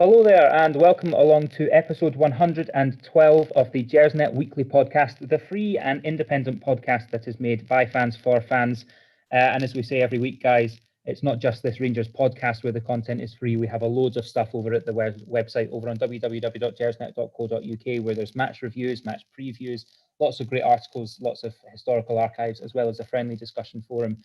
Hello there, and welcome along to episode 112 of the Gersnet Weekly Podcast, the free and independent podcast that is made by fans for fans. And as we say every week, guys, it's not just this Rangers podcast where the content is free. We have a loads of stuff over at the website over on www.gersnet.co.uk where there's match reviews, match previews, lots of great articles, lots of historical archives, as well as a friendly discussion forum.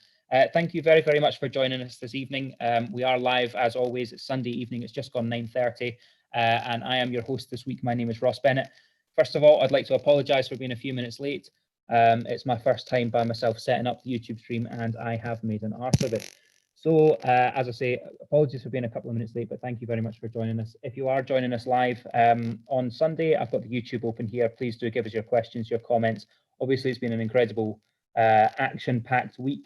Thank you very, very much for joining us this evening. We are live, as always. It's Sunday evening. It's just gone 9:30, and I am your host this week. My name is Ross Bennett. First of all, I'd like to apologise for being a few minutes late. It's my first time by myself setting up the YouTube stream, and I have made an arse of it. So, as I say, apologies for being a couple of minutes late, but thank you very much for joining us. If you are joining us live on Sunday, I've got the YouTube open here. Please do give us your questions, your comments. Obviously, it's been an incredible action-packed week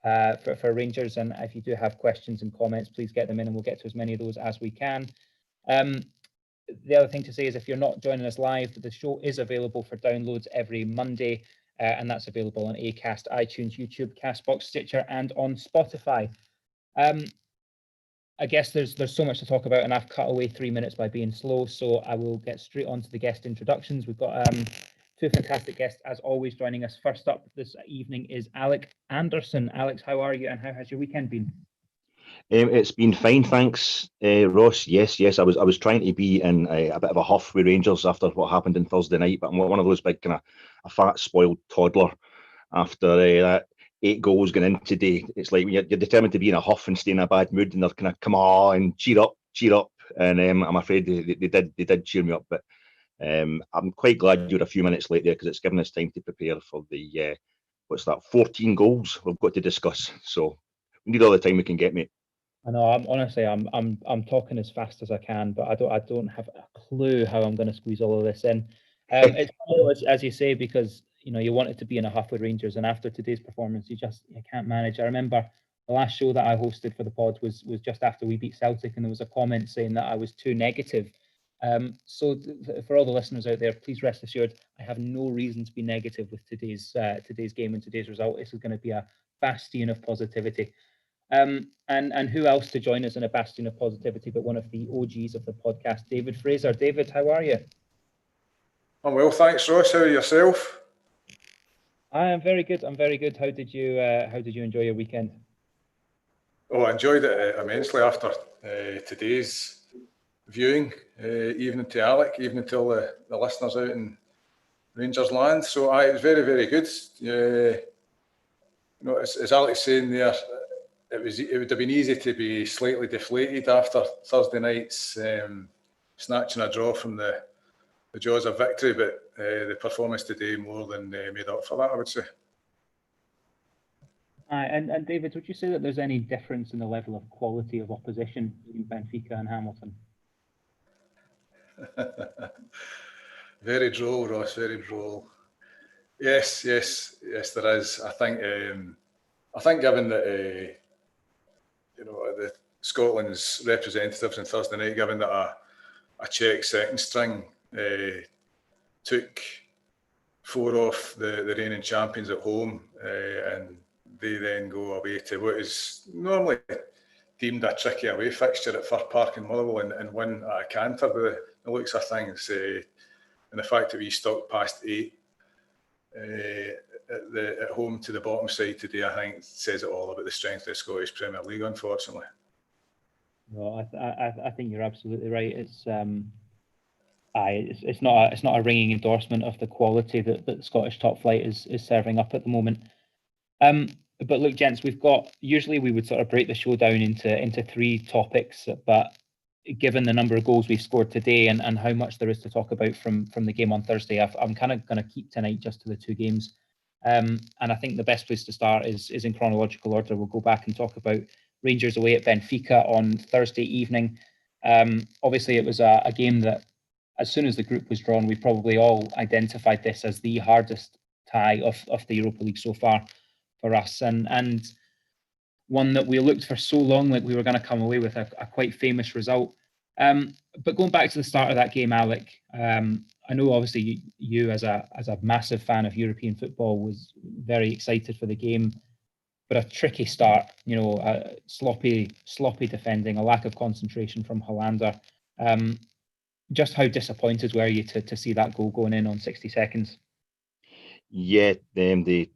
for Rangers, and if you do have questions and comments, please get them in and we'll get to as many of those as we can. The other thing to say is if you're not joining us live, the show is available for downloads every Monday, and that's available on Acast, iTunes, YouTube, Castbox, Stitcher, and on Spotify. I guess there's so much to talk about, and I've cut away 3 minutes by being slow, so I will get straight on to the guest introductions. We've got two fantastic guests, as always, joining us. First up this evening is Alec Anderson. Alex, how are you, and how has your weekend been? It's been fine, thanks, Ross. Yes, I was trying to be in a bit of a huff with Rangers after what happened on Thursday night, but I'm one of those big kind of a fat spoiled toddler after that 8 goals going in today. It's like you're determined to be in a huff and stay in a bad mood, and they're kind of come on and cheer up, and I'm afraid they did cheer me up, but I'm quite glad you're a few minutes late there because it's given us time to prepare for the 14 goals we've got to discuss. So we need all the time we can get, mate. I know. I'm talking as fast as I can, but I don't have a clue how I'm going to squeeze all of this in. It's as you say, because you wanted to be in a huff with Rangers, and after today's performance, you can't manage. I remember the last show that I hosted for the pod was just after we beat Celtic, and there was a comment saying that I was too negative. So for all the listeners out there, please rest assured, I have no reason to be negative with today's game and today's result. This is going to be a bastion of positivity. And who else to join us in a bastion of positivity but one of the OGs of the podcast, David Fraser. David, how are you? I'm well, thanks, Ross. How are yourself? I am very good. How did you enjoy your weekend? Oh, I enjoyed it immensely after today's viewing, evening to Alec, evening to all the listeners out in Rangers land. So it was very, very good. As Alec's saying there, it would have been easy to be slightly deflated after Thursday night's snatching a draw from the jaws of victory, but the performance today more than made up for that, I would say. And David, would you say that there's any difference in the level of quality of opposition between Benfica and Hamilton? Very droll, Ross, very droll. Yes, there is. I think given that the Scotland's representatives on Thursday night, given that a Czech second string took 4 off the reigning champions at home, and they then go away to what is normally deemed a tricky away fixture at Fir Park in Motherwell and win at a canter with the looks of things, and the fact that we stuck past 8 at home to the bottom side today, I think says it all about the strength of the Scottish Premier League, unfortunately. Well, I think you're absolutely right. It's not a ringing endorsement of the quality that the Scottish top flight is serving up at the moment. But look, gents, usually we would sort of break the show down into 3 topics, but given the number of goals we've scored today and how much there is to talk about from the game on Thursday, I'm kind of going to keep tonight just to the 2 games. And I think the best place to start is in chronological order. We'll go back and talk about Rangers away at Benfica on Thursday evening. Obviously, it was a game that, as soon as the group was drawn, we probably all identified this as the hardest tie of the Europa League so far for us, and one that we looked for so long like we were going to come away with a quite famous result. But going back to the start of that game, Alec, I know obviously you as a massive fan of European football was very excited for the game, but a tricky start, sloppy defending, a lack of concentration from Hollander. Just how disappointed were you to see that goal going in on 60 seconds? Yeah, the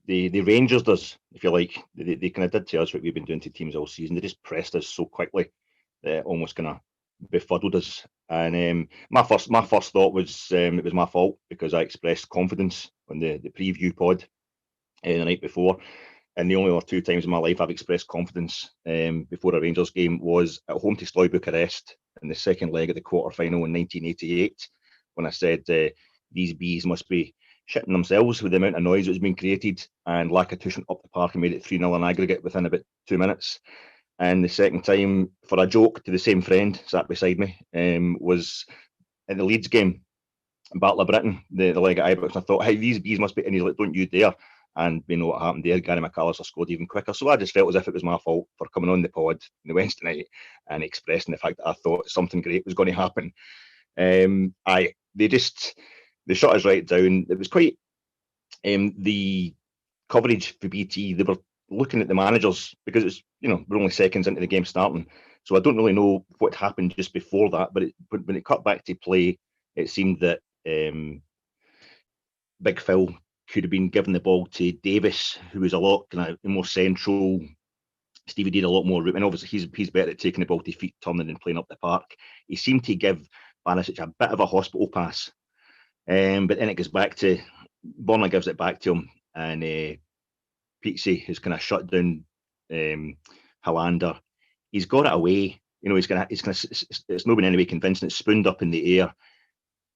Rangers does, if you like. They kind of did to us what we've been doing to teams all season. They just pressed us so quickly that almost kind of befuddled us. And my first thought was it was my fault because I expressed confidence on the preview pod the night before. And the only other 2 times in my life I've expressed confidence before a Rangers game was at home to Slough Bucharest in the second leg of the quarter-final in 1988, when I said these bees must be shitting themselves with the amount of noise that was being created, and Lackatush up the park and made it 3-0 in aggregate within about 2 minutes. And the second time, for a joke to the same friend sat beside me, was in the Leeds game, Battle of Britain, the leg at Ibrox. I thought, hey, these bees must be, and he's like, don't you dare. And we know what happened there. Gary McAllister scored even quicker. So I just felt as if it was my fault for coming on the pod on the Wednesday night and expressing the fact that I thought something great was going to happen. They shut us right down. It was quite the coverage for BT. They were looking at the managers because it's, we're only seconds into the game starting. So I don't really know what happened just before that. But when it cut back to play, it seemed that Big Phil could have been given the ball to Davis, who was a lot kind of more central. Stevie did a lot more room, and obviously he's better at taking the ball to feet, turning and playing up the park. He seemed to give Barisic a bit of a hospital pass, but then it goes back to Borna gives it back to him, and Pizzi has kind of shut down Hollander. He's got it away. It's not been any way convincing. It's spooned up in the air.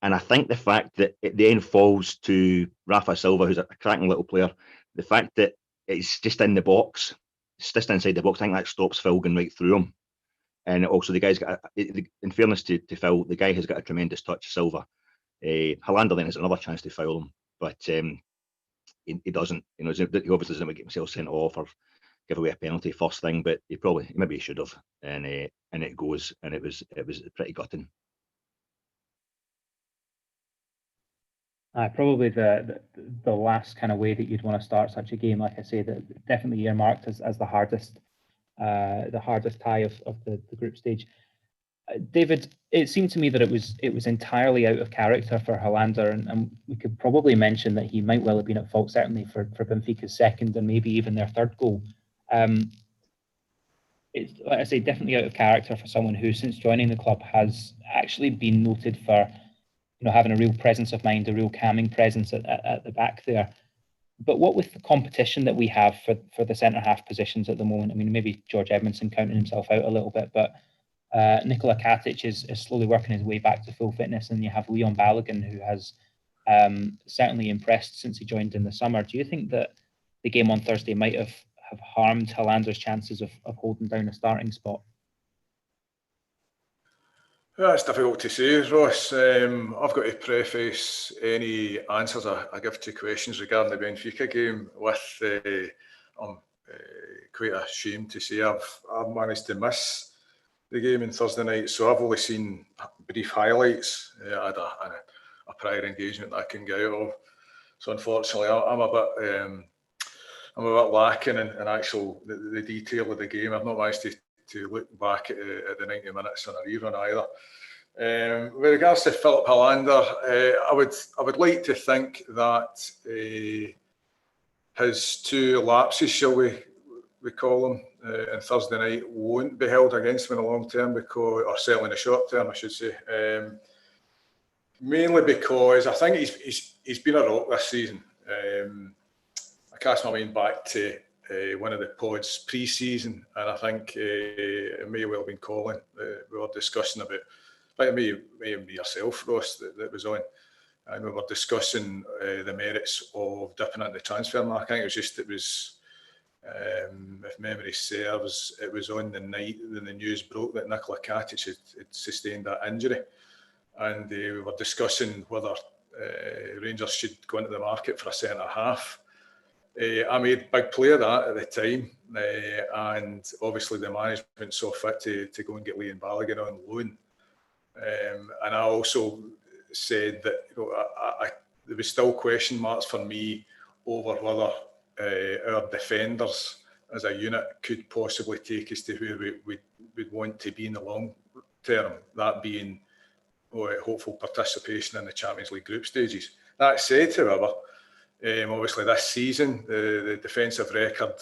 And I think the fact that it then falls to Rafa Silva, who's a cracking little player, the fact that it's just in the box, it's just inside the box, I think that stops Phil going right through him. And also the guy's got, in fairness to Phil, the guy has got a tremendous touch, Silva. Hollander then has another chance to foul him, but he doesn't. He obviously doesn't get himself sent off or give away a penalty first thing, but maybe he should have. And it goes, and it was pretty gutting. Probably the last kind of way that you'd want to start such a game, like I say, that definitely earmarked as the hardest tie of the group stage. David, it seemed to me that it was entirely out of character for Hollander, and we could probably mention that he might well have been at fault, certainly for Benfica's second and maybe even their third goal. It's, like I say, definitely out of character for someone who, since joining the club, has actually been noted for having a real presence of mind, a real calming presence at the back there. But what with the competition that we have for the centre-half positions at the moment, I mean, maybe George Edmondson counting himself out a little bit, but Nikola Katic is slowly working his way back to full fitness, and you have Leon Balogun, who has certainly impressed since he joined in the summer. Do you think that the game on Thursday might have harmed Hollander's chances of holding down a starting spot? It's difficult to say, Ross. I've got to preface any answers I give to questions regarding the Benfica game with I'm quite ashamed to say I've managed to miss the game on Thursday night, so I've only seen brief highlights. I had a prior engagement that I couldn't get out of, so unfortunately I'm a bit lacking in actual the detail of the game. I've not managed to look back at the 90 minutes on a rerun either. With regards to Philip Hollander, I would like to think that his 2 lapses, shall we call them, on Thursday night won't be held against him in the long term, or certainly in the short term, I should say. Mainly because I think he's been a rock this season. I cast my mind back to one of the pods pre-season, and I think it may well have been Colin. We were discussing about, it may even be yourself, Ross, that was on, and we were discussing the merits of dipping into the transfer market. I think it was if memory serves, it was on the night when the news broke that Nikola Katic had sustained that injury, and we were discussing whether Rangers should go into the market for a centre half. I made a big play of that at the time, and obviously the management saw fit to go and get Leon Balogun on loan. And I also said that there was still question marks for me over whether our defenders as a unit could possibly take us to where we'd want to be in the long term. That being hopeful participation in the Champions League group stages. That said, however, obviously this season, the defensive record,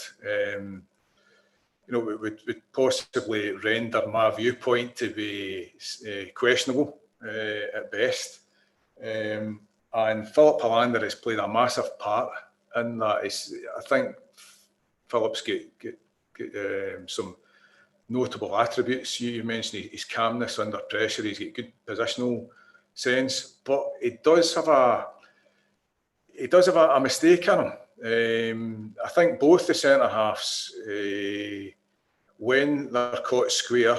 would possibly render my viewpoint to be questionable at best. And Philip Hollander has played a massive part in that. I think Philip's got some notable attributes. You mentioned his calmness under pressure. He's got good positional sense, but he does have a mistake in him. I think both the centre halves, when they're caught square,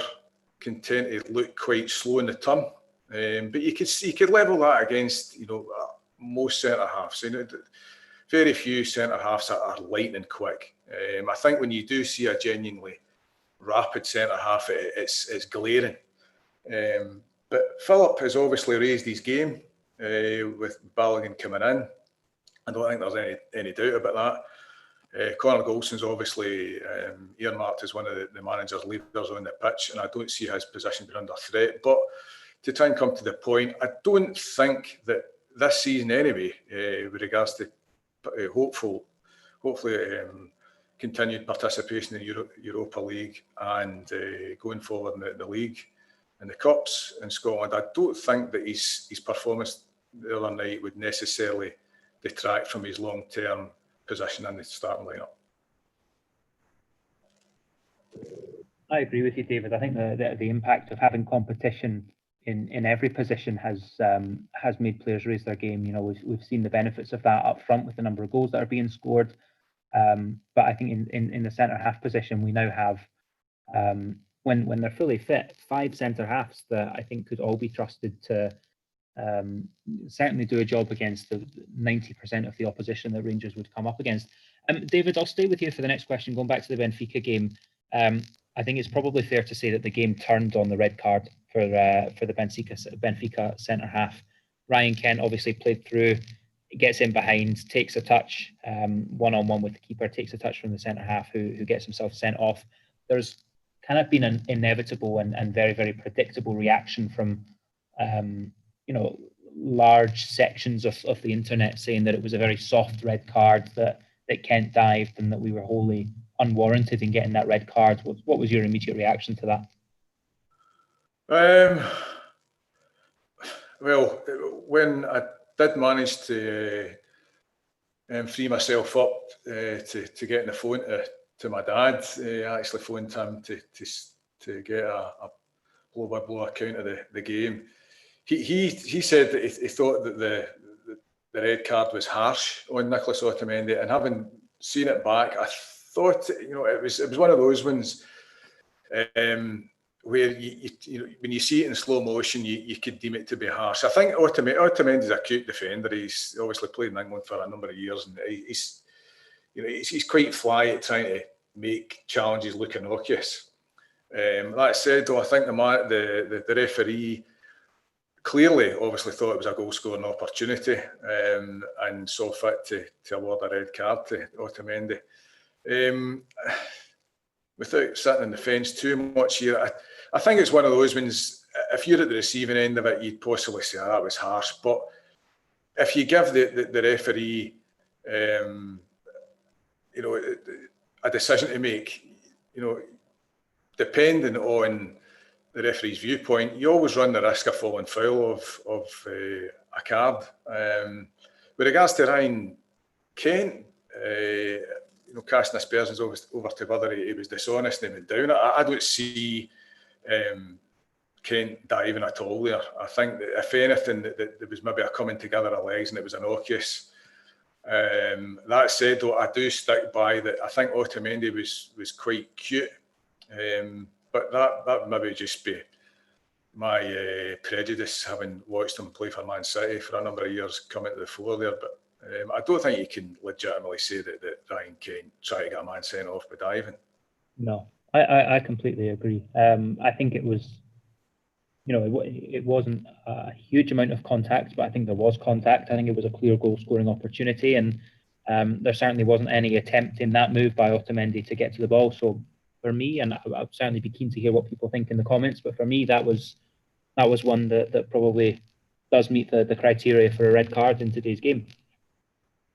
can tend to look quite slow in the turn. But you could level that against most centre halves. Very few centre halves are lightning quick. I think when you do see a genuinely rapid centre half, it's glaring. But Philip has obviously raised his game with Balogun coming in. I don't think there's any doubt about that. Conor Golson's obviously earmarked as one of the manager's leaders on the pitch, and I don't see his position being under threat. But to try and come to the point, I don't think that this season anyway, with regards to hopefully continued participation in the Europa League and going forward in the league and the cups in Scotland, I don't think that his performance the other night would necessarily detract from his long-term position in the starting lineup. I agree with you, David. I think the impact of having competition in every position has made players raise their game. We've seen the benefits of that up front with the number of goals that are being scored. But I think in the centre half position, we now have, when they're fully fit, 5 centre halves that I think could all be trusted to certainly do a job against the 90% of the opposition that Rangers would come up against. David, I'll stay with you for the next question. Going back to the Benfica game, I think it's probably fair to say that the game turned on the red card for the Benfica centre half. Ryan Kent obviously played through, gets in behind, takes a touch, one-on-one with the keeper, takes a touch from the centre half who gets himself sent off. There's kind of been an inevitable and very, very predictable reaction from large sections of the internet saying that it was a very soft red card, that Kent dived and that we were wholly unwarranted in getting that red card. What was your immediate reaction to that? Well, when I did manage to free myself up to get on the phone to my dad, I actually phoned him to get a blow-by-blow account of the game. He said that he thought that the red card was harsh on Nicholas Otamendi, and having seen it back, I thought it was one of those ones where you when you see it in slow motion, you could deem it to be harsh. I think Otamendi's a cute defender. He's obviously played in England for a number of years, and he's quite fly at trying to make challenges look innocuous. That said, though, I think the referee clearly obviously thought it was a goal-scoring opportunity and saw fit to award a red card to Otamendi. Without sitting on the fence too much here, I think it's one of those ones, if you're at the receiving end of it, you'd possibly say that was harsh. But if you give the referee a decision to make, depending on the referee's viewpoint, you always run the risk of falling foul of a card. With regards to Ryan Kent, casting aspersions over to whether he was dishonest and went down, I don't see Kent diving at all there. I think that if anything, that there was maybe a coming together of legs and it was innocuous. That said, though, I do stick by that. I think Otamendi was quite cute. But that maybe just be my prejudice, having watched him play for Man City for a number of years, coming to the fore there. But I don't think you can legitimately say that Ryan Kent tried to get a man sent off by diving. No, I completely agree. I think it was, it wasn't a huge amount of contact, but I think there was contact. I think it was a clear goal-scoring opportunity, and there certainly wasn't any attempt in that move by Otamendi to get to the ball. So for me, and I'll certainly be keen to hear what people think in the comments, but for me, that was that was one that probably does meet the criteria for a red card in today's game.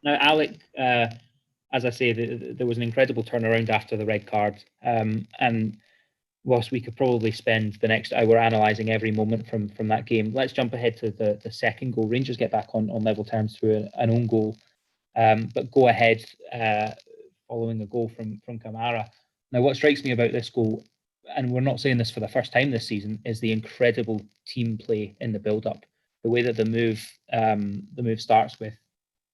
Now, Alec, as I say, there was an incredible turnaround after the red card, and whilst we could probably spend the next hour analysing every moment from that game, let's jump ahead to the second goal. Rangers get back on level terms through an own goal, but go ahead following a goal from Kamara. Now, what strikes me about this goal, and we're not saying this for the first time this season, is the incredible team play in the build-up. The way that the move starts with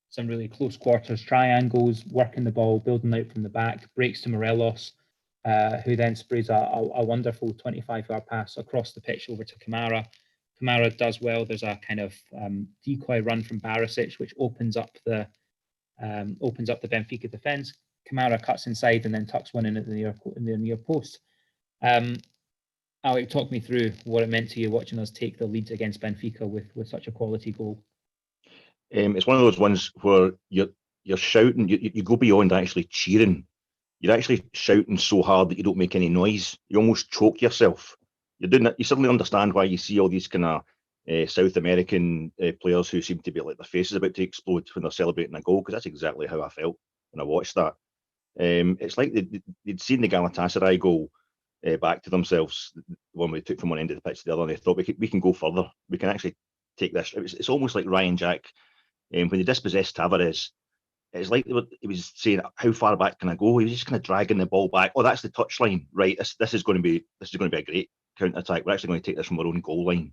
some really close quarters triangles, working the ball, building out from the back, breaks to Morelos, who then sprays a wonderful 25-yard pass across the pitch over to Kamara. Kamara does well. There's a kind of decoy run from Barisic, which opens up the Benfica defence. Kamara cuts inside and then tucks one in at the near post. Alec, talk me through what it meant to you watching us take the lead against Benfica with such a quality goal. It's one of those ones where you're shouting, you go beyond actually cheering. You're actually shouting so hard that you don't make any noise. You almost choke yourself. You're doing that. You suddenly understand why you see all these kind of South American players who seem to be like their faces about to explode when they're celebrating a goal, because that's exactly how I felt when I watched that. It's like they'd seen the Galatasaray goal back to themselves, the one we took from one end of the pitch to the other, and they thought we can go further. We can actually take this. It's almost like Ryan Jack when they dispossessed Tavares. It's like he was saying, "How far back can I go?" He was just kind of dragging the ball back. Oh, that's the touchline, right? This is going to be a great counter attack. We're actually going to take this from our own goal line.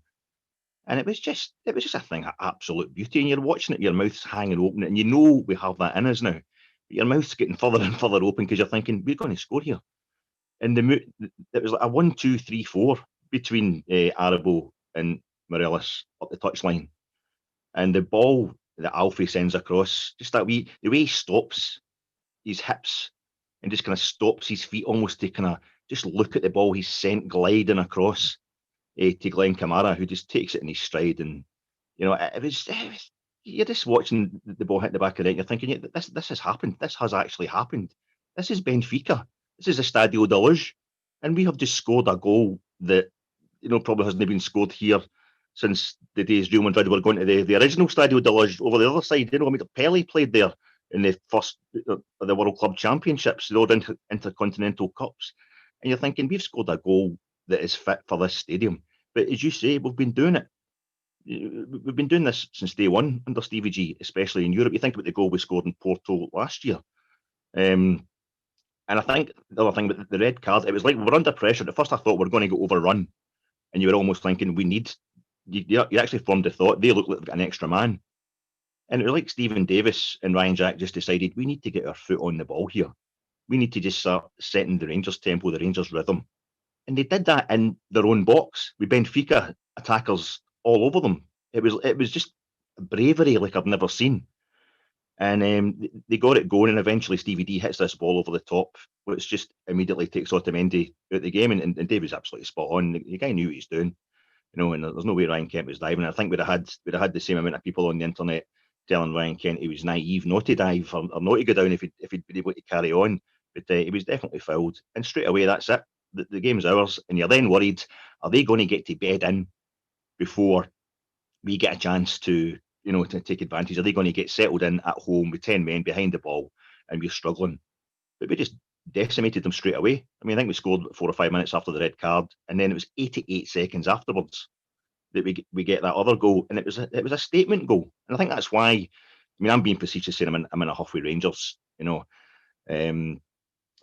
And it was just a thing of absolute beauty. And you're watching it, your mouth's hanging open, and you know we have that in us now. But your mouth's getting further and further open because you're thinking we're going to score here. And it was like a 1, 2, 3, 4 between Arabo and Morelos up the touchline, and the ball that Alfie sends across, just the way he stops his hips and just kind of stops his feet almost to kind of just look at the ball he's sent gliding across to Glenn Kamara, who just takes it in his stride. And it was you're just watching the ball hit the back of the net, you're thinking, yeah, this has happened. This has actually happened. This is Benfica. This is the Stadio de Luz, and we have just scored a goal that probably hasn't been scored here since the days Real Madrid were going to the original Stadio de Luz over the other side. Pele played there in the first the World Club Championships, the old Intercontinental Cups, and you're thinking we've scored a goal that is fit for this stadium. But as you say, we've been doing it. We've been doing this since day one under Stevie G, especially in Europe. You think about the goal we scored in Porto last year. And I think the other thing with the red card, it was like we were under pressure. At first I thought we were going to get overrun, and you were almost thinking you actually formed the thought they look like they've got an extra man. And it was like Stephen Davis and Ryan Jack just decided we need to get our foot on the ball here. We need to just start setting the Rangers tempo, the Rangers rhythm. And they did that in their own box with Benfica attackers all over them. It was just bravery like I've never seen. And they got it going, and eventually Stevie D hits this ball over the top, which just immediately takes Otamendi out the game. And Dave was absolutely spot on. The guy knew what he's doing, and there's no way Ryan Kent was diving. I think we'd have had the same amount of people on the internet telling Ryan Kent he was naive not to dive or not to go down if he'd been able to carry on. But he was definitely fouled. And straight away, that's it. The game's ours. And you're then worried, are they going to get to bed in before we get a chance to take advantage? Are they going to get settled in at home with 10 men behind the ball and we're struggling? But we just decimated them straight away. I mean, I think we scored 4 or 5 minutes after the red card, and then it was 88 seconds afterwards that we get that other goal, and it was a statement goal. And I think that's why, I mean, I'm being facetious saying I'm in a huff with Rangers,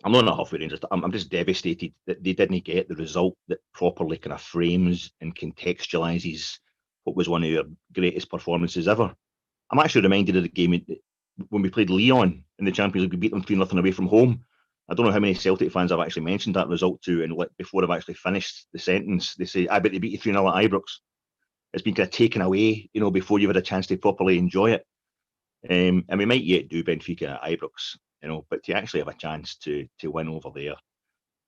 I'm not in a huff with Rangers. I'm just devastated that they didn't get the result that properly kind of frames and contextualises what was one of your greatest performances ever. I'm actually reminded of the game when we played Lyon in the Champions League. We beat them 3-0 away from home. I don't know how many Celtic fans I've actually mentioned that result to, and before I've actually finished the sentence, they say, I bet they beat you 3-0 at Ibrox. It's been kind of taken away, before you've had a chance to properly enjoy it. And we might yet do Benfica at Ibrox, but to actually have a chance to win over there,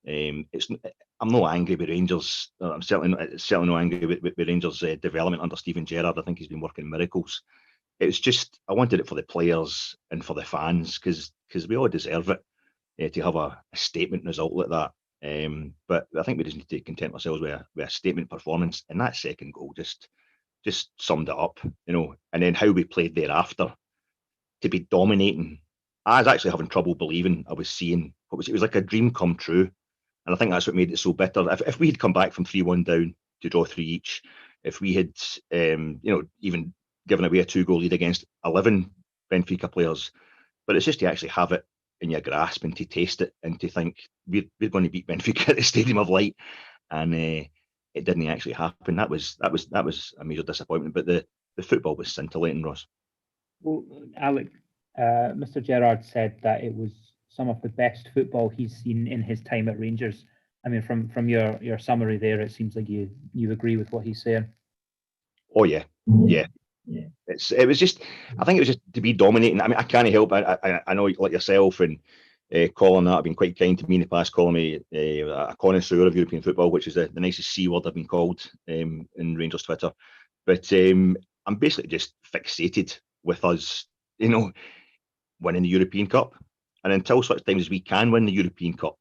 I'm not angry with Rangers. I'm certainly not angry with Rangers' development under Steven Gerrard. I think he's been working miracles. It's just I wanted it for the players and for the fans because we all deserve it to have a statement result like that. But I think we just need to content ourselves with a statement performance, and that second goal just summed it up, and then how we played thereafter to be dominating. I was actually having trouble believing I was seeing it was like a dream come true. And I think that's what made it so bitter. If we had come back from 3-1 down to draw 3 each, if we had, even given away a 2-goal lead against 11 Benfica players, but it's just to actually have it in your grasp and to taste it and to think we're going to beat Benfica at the Stadium of Light, and it didn't actually happen. That was a major disappointment. But the football was scintillating, Ross. Well, Alec, Mr. Gerrard said that it was some of the best football he's seen in his time at Rangers. I mean, from your summary there, it seems like you agree with what he's saying. Oh yeah. It was just, I think it was just to be dominating. I mean, I can't help. I know, like yourself and Colin, that have been quite kind to me in the past, calling me a connoisseur of European football, which is the nicest C word I've been called in Rangers Twitter. But I'm basically just fixated with us, winning the European Cup. And until such times as we can win the European Cup,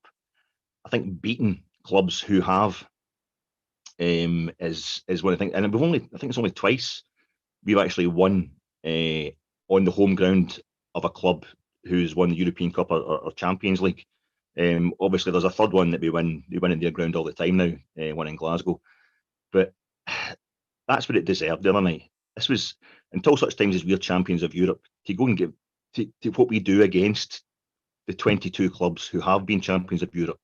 I think beating clubs who have is one of the things. And I think it's only twice we've actually won on the home ground of a club who's won the European Cup or Champions League. Obviously, there's a third one that we win. They win in their ground all the time now, one in Glasgow. But that's what it deserved the other night. This was, until such times as we're champions of Europe, to go and give to what we do against the 22 clubs who have been champions of Europe,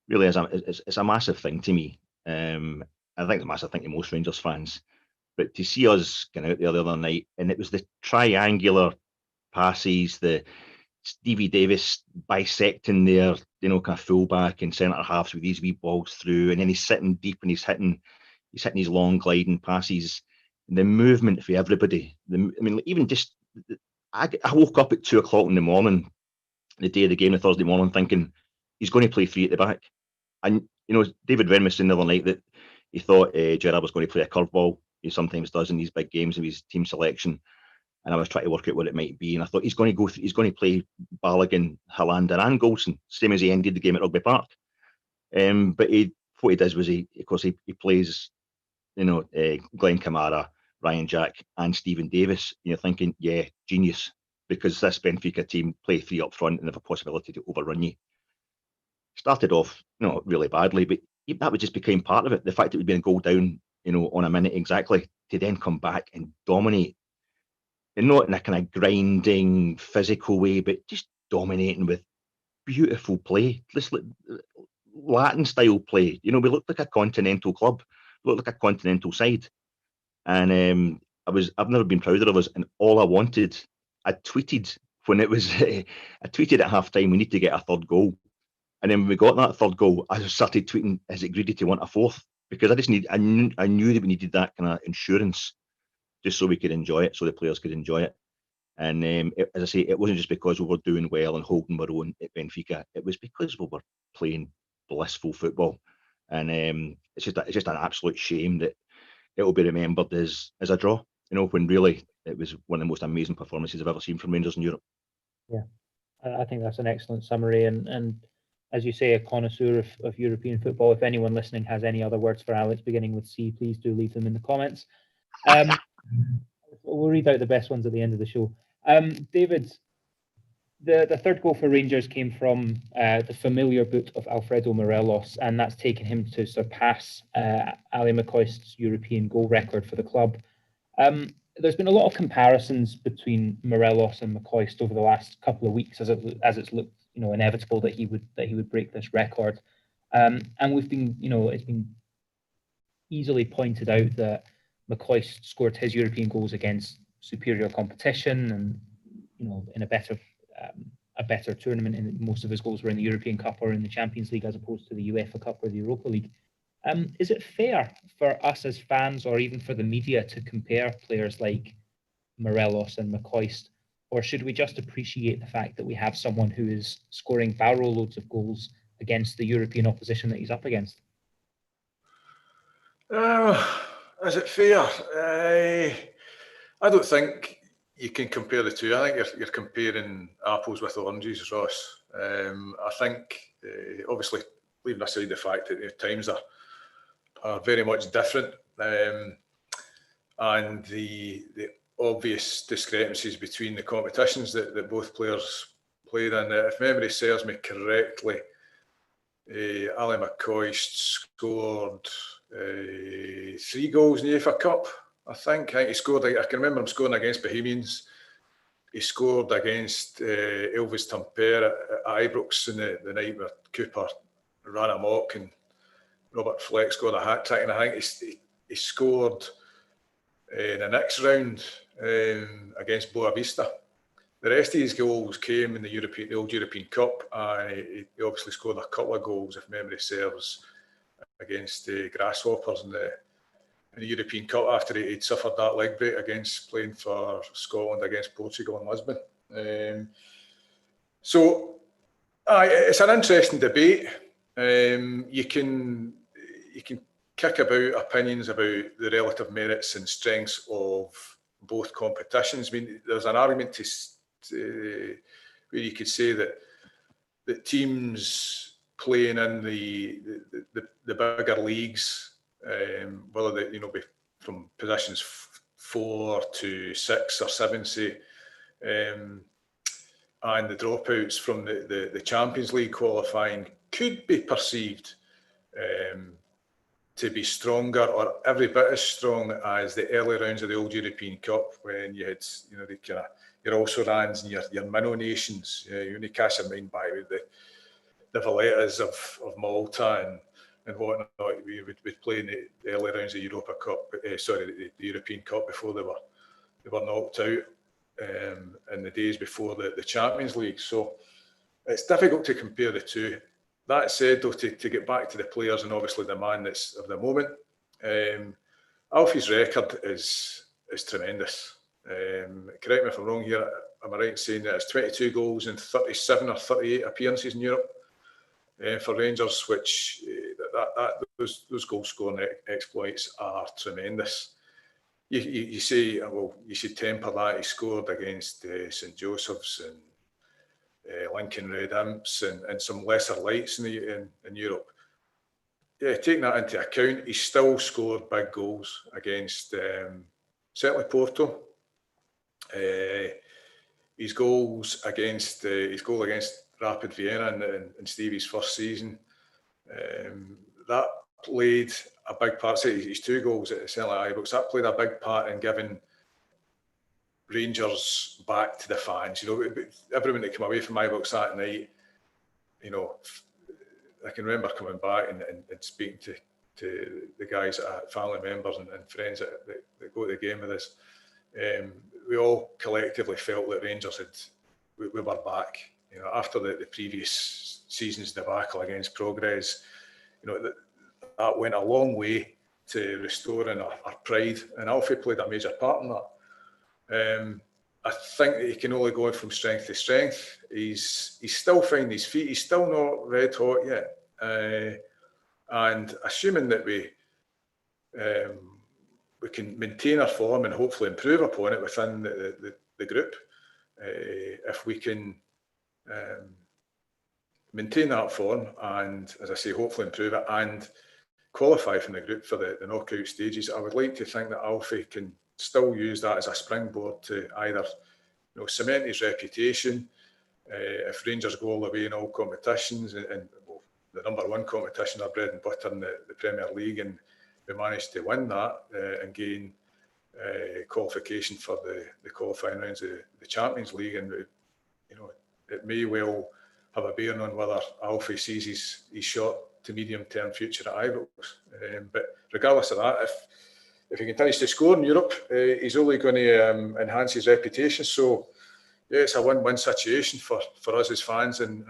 really it's a massive thing to me. I think it's a massive thing to most Rangers fans. But to see us going out there the other night, and it was the triangular passes, the Stevie Davis bisecting their, kind of fullback and centre halves with these wee balls through, and then he's sitting deep and he's hitting these long gliding passes. The movement for everybody. Even just, I woke up at 2:00 in the morning, the day of the game, the Thursday morning, thinking he's going to play 3 at the back. And David Wren was saying the other night that he thought Gerrard was going to play a curveball. He sometimes does in these big games of his team selection, and I was trying to work out what it might be. And I thought he's going to play Balogun, Hollander, and Goldson, same as he ended the game at Rugby Park. But what he does was he plays, Glenn Kamara, Ryan Jack, and Stephen Davis. And you're thinking, yeah, genius, because this Benfica team play 3 up front and have a possibility to overrun you. Started off, really badly, but that would just become part of it. The fact that we'd been a goal down, on a minute exactly, to then come back and dominate, and not in a kind of grinding, physical way, but just dominating with beautiful play, just like Latin style play. We looked like a continental club, looked like a continental side, and I've never been prouder of us. And all I tweeted when it was, I tweeted at half time, we need to get a third goal. And then when we got that third goal, I just started tweeting, is it greedy to want a fourth? Because I knew that we needed that kind of insurance, just so we could enjoy it, so the players could enjoy it. And as I say, it wasn't just because we were doing well and holding our own at Benfica. It was because we were playing blissful football. And it's just an absolute shame that it will be remembered as a draw. When really it was one of the most amazing performances I've ever seen from Rangers in Europe. Yeah, I think that's an excellent summary. And as you say, a connoisseur of European football. If anyone listening has any other words for Alex beginning with C, please do leave them in the comments. We'll read out the best ones at the end of the show. David, the third goal for Rangers came from the familiar boot of Alfredo Morelos, and that's taken him to surpass Ali McCoist's European goal record for the club. There's been a lot of comparisons between Morelos and McCoist over the last couple of weeks, as it's looked, inevitable that he would break this record. And we've been, it's been easily pointed out that McCoist scored his European goals against superior competition, and in a better tournament, and most of his goals were in the European Cup or in the Champions League as opposed to the UEFA Cup or the Europa League. Is it fair for us as fans, or even for the media, to compare players like Morelos and McCoist, or should we just appreciate the fact that we have someone who is scoring barrel loads of goals against the European opposition that he's up against? Is it fair? I don't think you can compare the two. I think you're comparing apples with oranges, Ross. I think, obviously, leaving aside the fact that times are very much different, and the obvious discrepancies between the competitions that both players played in. If memory serves me correctly, Ali McCoy scored 3 goals in the UEFA Cup. I think he scored. I can remember him scoring against Bohemians. He scored against Elvis Tampere at Ibrox in the night where Cooper ran amok and Robert Fleck scored a hat-trick. And I think he scored in the next round against Boavista. The rest of his goals came in the old European Cup, and he obviously scored a couple of goals, if memory serves, against Grasshoppers in the European Cup after he'd suffered that leg break against playing for Scotland against Portugal in Lisbon. So it's an interesting debate. You can kick about opinions about the relative merits and strengths of both competitions. I mean, there's an argument where you could say that teams playing in the bigger leagues, whether they be from positions 4 to 6 or 7, say, and the dropouts from the Champions League qualifying could be perceived to be stronger or every bit as strong as the early rounds of the old European Cup, when you had the kind of your also-rans and your minnow nations. You only cast your mind back with the Vallettas of Malta and whatnot. We would play in the early rounds of the Europa Cup, the European Cup, before they were knocked out in the days before the Champions League. So it's difficult to compare the two. That said, though, to get back to the players and obviously the man that's of the moment, Alfie's record is tremendous. Correct me if I'm wrong here. Am I right in saying that it's 22 goals in 37 or 38 appearances in Europe for Rangers, which those goal scoring exploits are tremendous. You say, well, you should temper that. He scored against St Joseph's and Lincoln Red Imps and some lesser lights in Europe. Yeah, taking that into account, he still scored big goals against certainly Porto. His goal against Rapid Vienna in Stevie's first season, that played a big part. So his 2 goals at certainly Ibrox, that played a big part in giving Rangers back to the fans. Everyone that came away from Ibrox that night, I can remember coming back and speaking to the guys, family members and friends that go to the game with us. We all collectively felt that Rangers we were back. After the previous season's debacle against Progress, that went a long way to restoring our pride, and Alfie played a major part in that. I think that he can only go from strength to strength. He's still finding his feet. He's still not red hot yet. And assuming that we can maintain our form and hopefully improve upon it within the group, if we can maintain that form and, as I say, hopefully improve it and qualify from the group for the knockout stages, I would like to think that Alfie can still use that as a springboard to either cement his reputation. If Rangers go all the way in all competitions, and the number one competition, our bread and butter in the Premier League, and we managed to win that and gain qualification for the qualifying rounds of the Champions League, and it may well have a bearing on whether Alfie sees his short to medium term future at Ibrox. But regardless of that, if he continues to score in Europe, he's only going to enhance his reputation. So, yeah, it's a win-win situation for us as fans and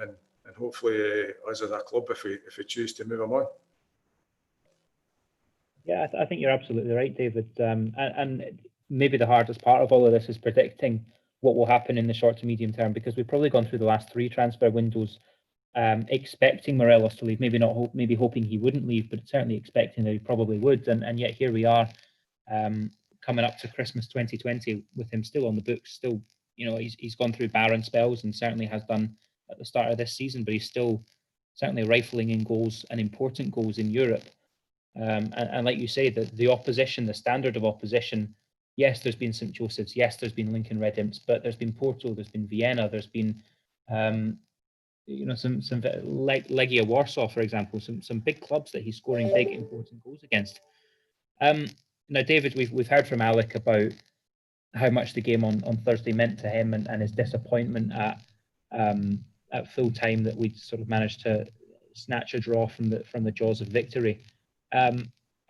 hopefully us as a club if we choose to move him on. Yeah, I think you're absolutely right, David. And maybe the hardest part of all of this is predicting what will happen in the short to medium term, because we've probably gone through the last 3 transfer windows expecting Morelos to leave, maybe hoping he wouldn't leave, but certainly expecting that he probably would. And yet here we are coming up to Christmas 2020 with him still on the books. Still, he's gone through barren spells and certainly has done at the start of this season, but he's still certainly rifling in goals and important goals in Europe. And like you say, the opposition, the standard of opposition, yes, there's been St. Joseph's, yes, there's been Lincoln Red Imps, but there's been Porto, there's been Vienna, there's been some like Legia Warsaw, for example, some big clubs that he's scoring big important goals against. Now, David, we've heard from Alec about how much the game on Thursday meant to him and his disappointment at full time that we'd sort of managed to snatch a draw from the jaws of victory.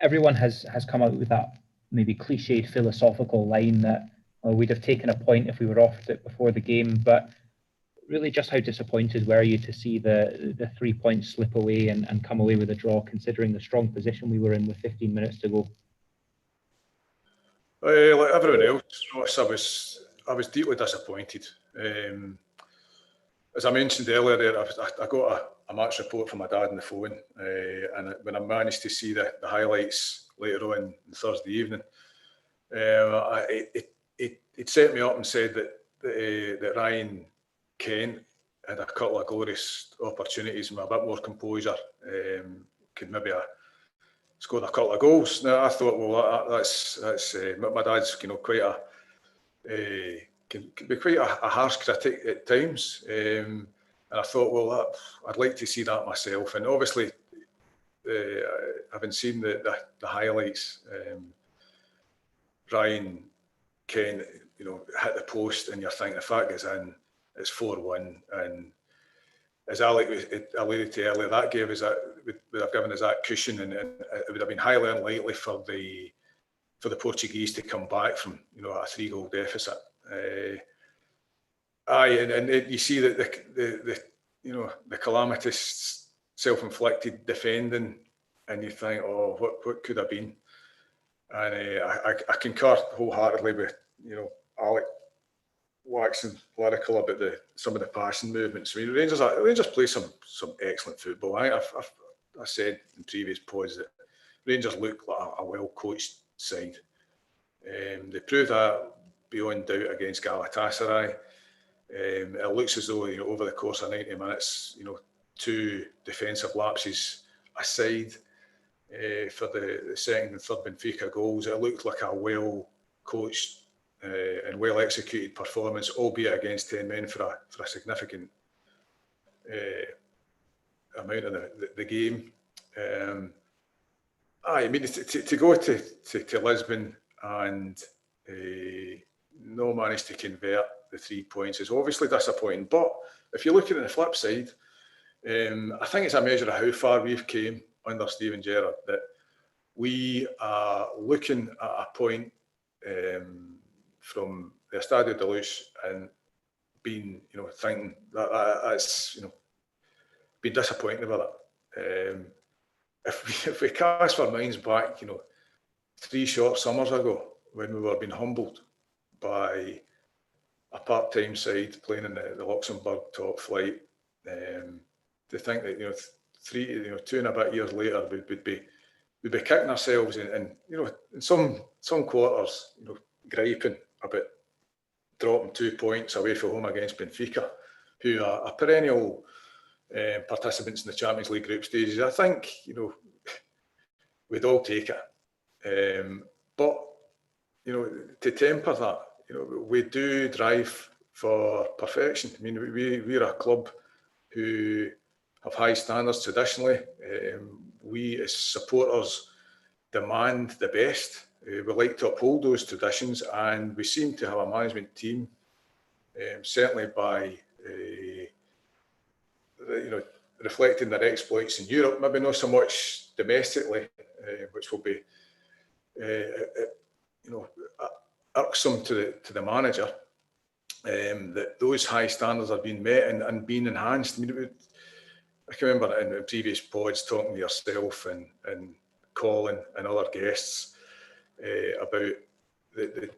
Everyone has come out with that maybe cliched philosophical line that we'd have taken a point if we were offered it before the game, but really just how disappointed were you to see the 3 points slip away and come away with a draw, considering the strong position we were in with 15 minutes to go? Like everyone else, Ross, I was deeply disappointed. As I mentioned earlier, there I got a match report from my dad on the phone, and when I managed to see the highlights later on Thursday evening, it set me up and said that Ryan Kent had a couple of glorious opportunities and a bit more composure, could maybe scored a couple of goals. Now I thought, well, that's my dad's quite can be quite a harsh critic at times, and I thought, well, I'd like to see that myself. And obviously, having seen the highlights, Ryan Kent, hit the post, and you're thinking the fact is in, it's 4-1, and as Alec alluded to earlier, that gave us would have given us that cushion, and it would have been highly unlikely for the Portuguese to come back from a 3-goal deficit. And you see that the calamitous self-inflicted defending, and you think, oh, what could have been? And I concur wholeheartedly with Alec waxing lyrical about some of the passing movements. I mean, Rangers play some excellent football. I said in previous pods that Rangers look like a well-coached side. They proved that beyond doubt against Galatasaray. It looks as though over the course of 90 minutes, 2 defensive lapses aside for the second and third Benfica goals, it looked like a well-coached and well-executed performance, albeit against 10 men for a significant amount of the game. I mean, to go to Lisbon and no manage to convert the 3 points is obviously disappointing. But if you look at it on the flip side, I think it's a measure of how far we've came under Steven Gerrard, that we are looking at a point from the Estadio de Luz and being, thinking that's, been disappointed about it. If we cast our minds back, 3 short summers ago, when we were being humbled by a part-time side playing in the Luxembourg top flight, to think that 2 and a bit years later we'd be kicking ourselves and in some quarters griping about dropping 2 points away from home against Benfica, who are perennial participants in the Champions League group stages. I think we'd all take it, but to temper that, we do drive for perfection. I mean, we're a club who have high standards traditionally. We as supporters demand the best. We like to uphold those traditions, and we seem to have a management team, certainly by reflecting their exploits in Europe, maybe not so much domestically, which will be irksome to the manager, that those high standards are being met and being enhanced. I mean, I can remember in previous pods talking to yourself and Colin and other guests about the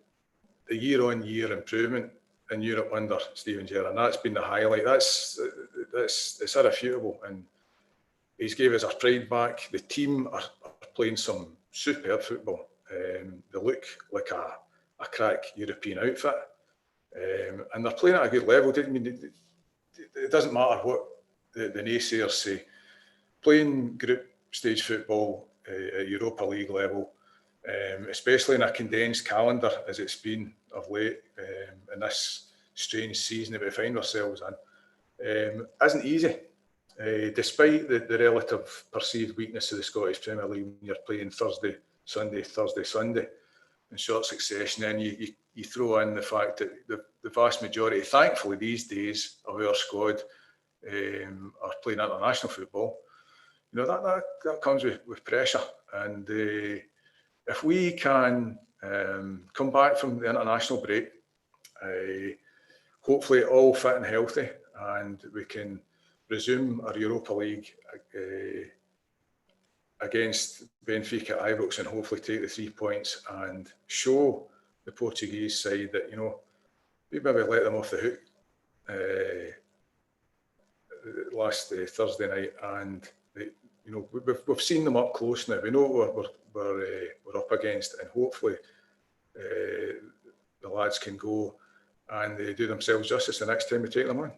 year-on-year improvement in Europe under Steven Gerrard, and that's been the highlight. It's irrefutable, and he's gave us our pride back. The team are playing some superb football. They look like a crack European outfit, and they're playing at a good level. I mean, it doesn't matter what the naysayers say. playing group stage football at Europa League level, especially in a condensed calendar as it's been of late, in this strange season that we find ourselves in, isn't easy. Despite the relative perceived weakness of the Scottish Premier League when you're playing Thursday, Sunday in short succession, then you throw in the fact that the vast majority, thankfully these days, of our squad are playing international football. You know, that comes with pressure. And if we can come back from the international break, hopefully all fit and healthy, and we can resume our Europa League against Benfica at Ibrox and hopefully take the 3 points and show the Portuguese side that, you know, we maybe let them off the hook last Thursday night, and you know, we've seen them up close now. We know what we're up against, and hopefully the lads can go and they do themselves justice the next time we take them on.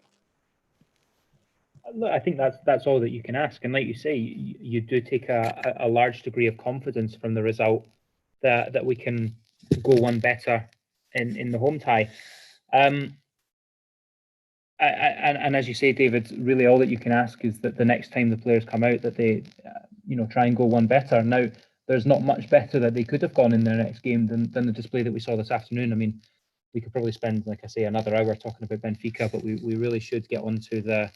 Look, I think that's all that you can ask, and like you say, you do take a large degree of confidence from the result that we can go one better in the home tie. And as you say, David, really all that you can ask is that the next time the players come out, that they, try and go one better. Now, there's not much better that they could have gone in their next game than the display that we saw this afternoon. I mean, we could probably spend, like I say, another hour talking about Benfica, but we really should get on to the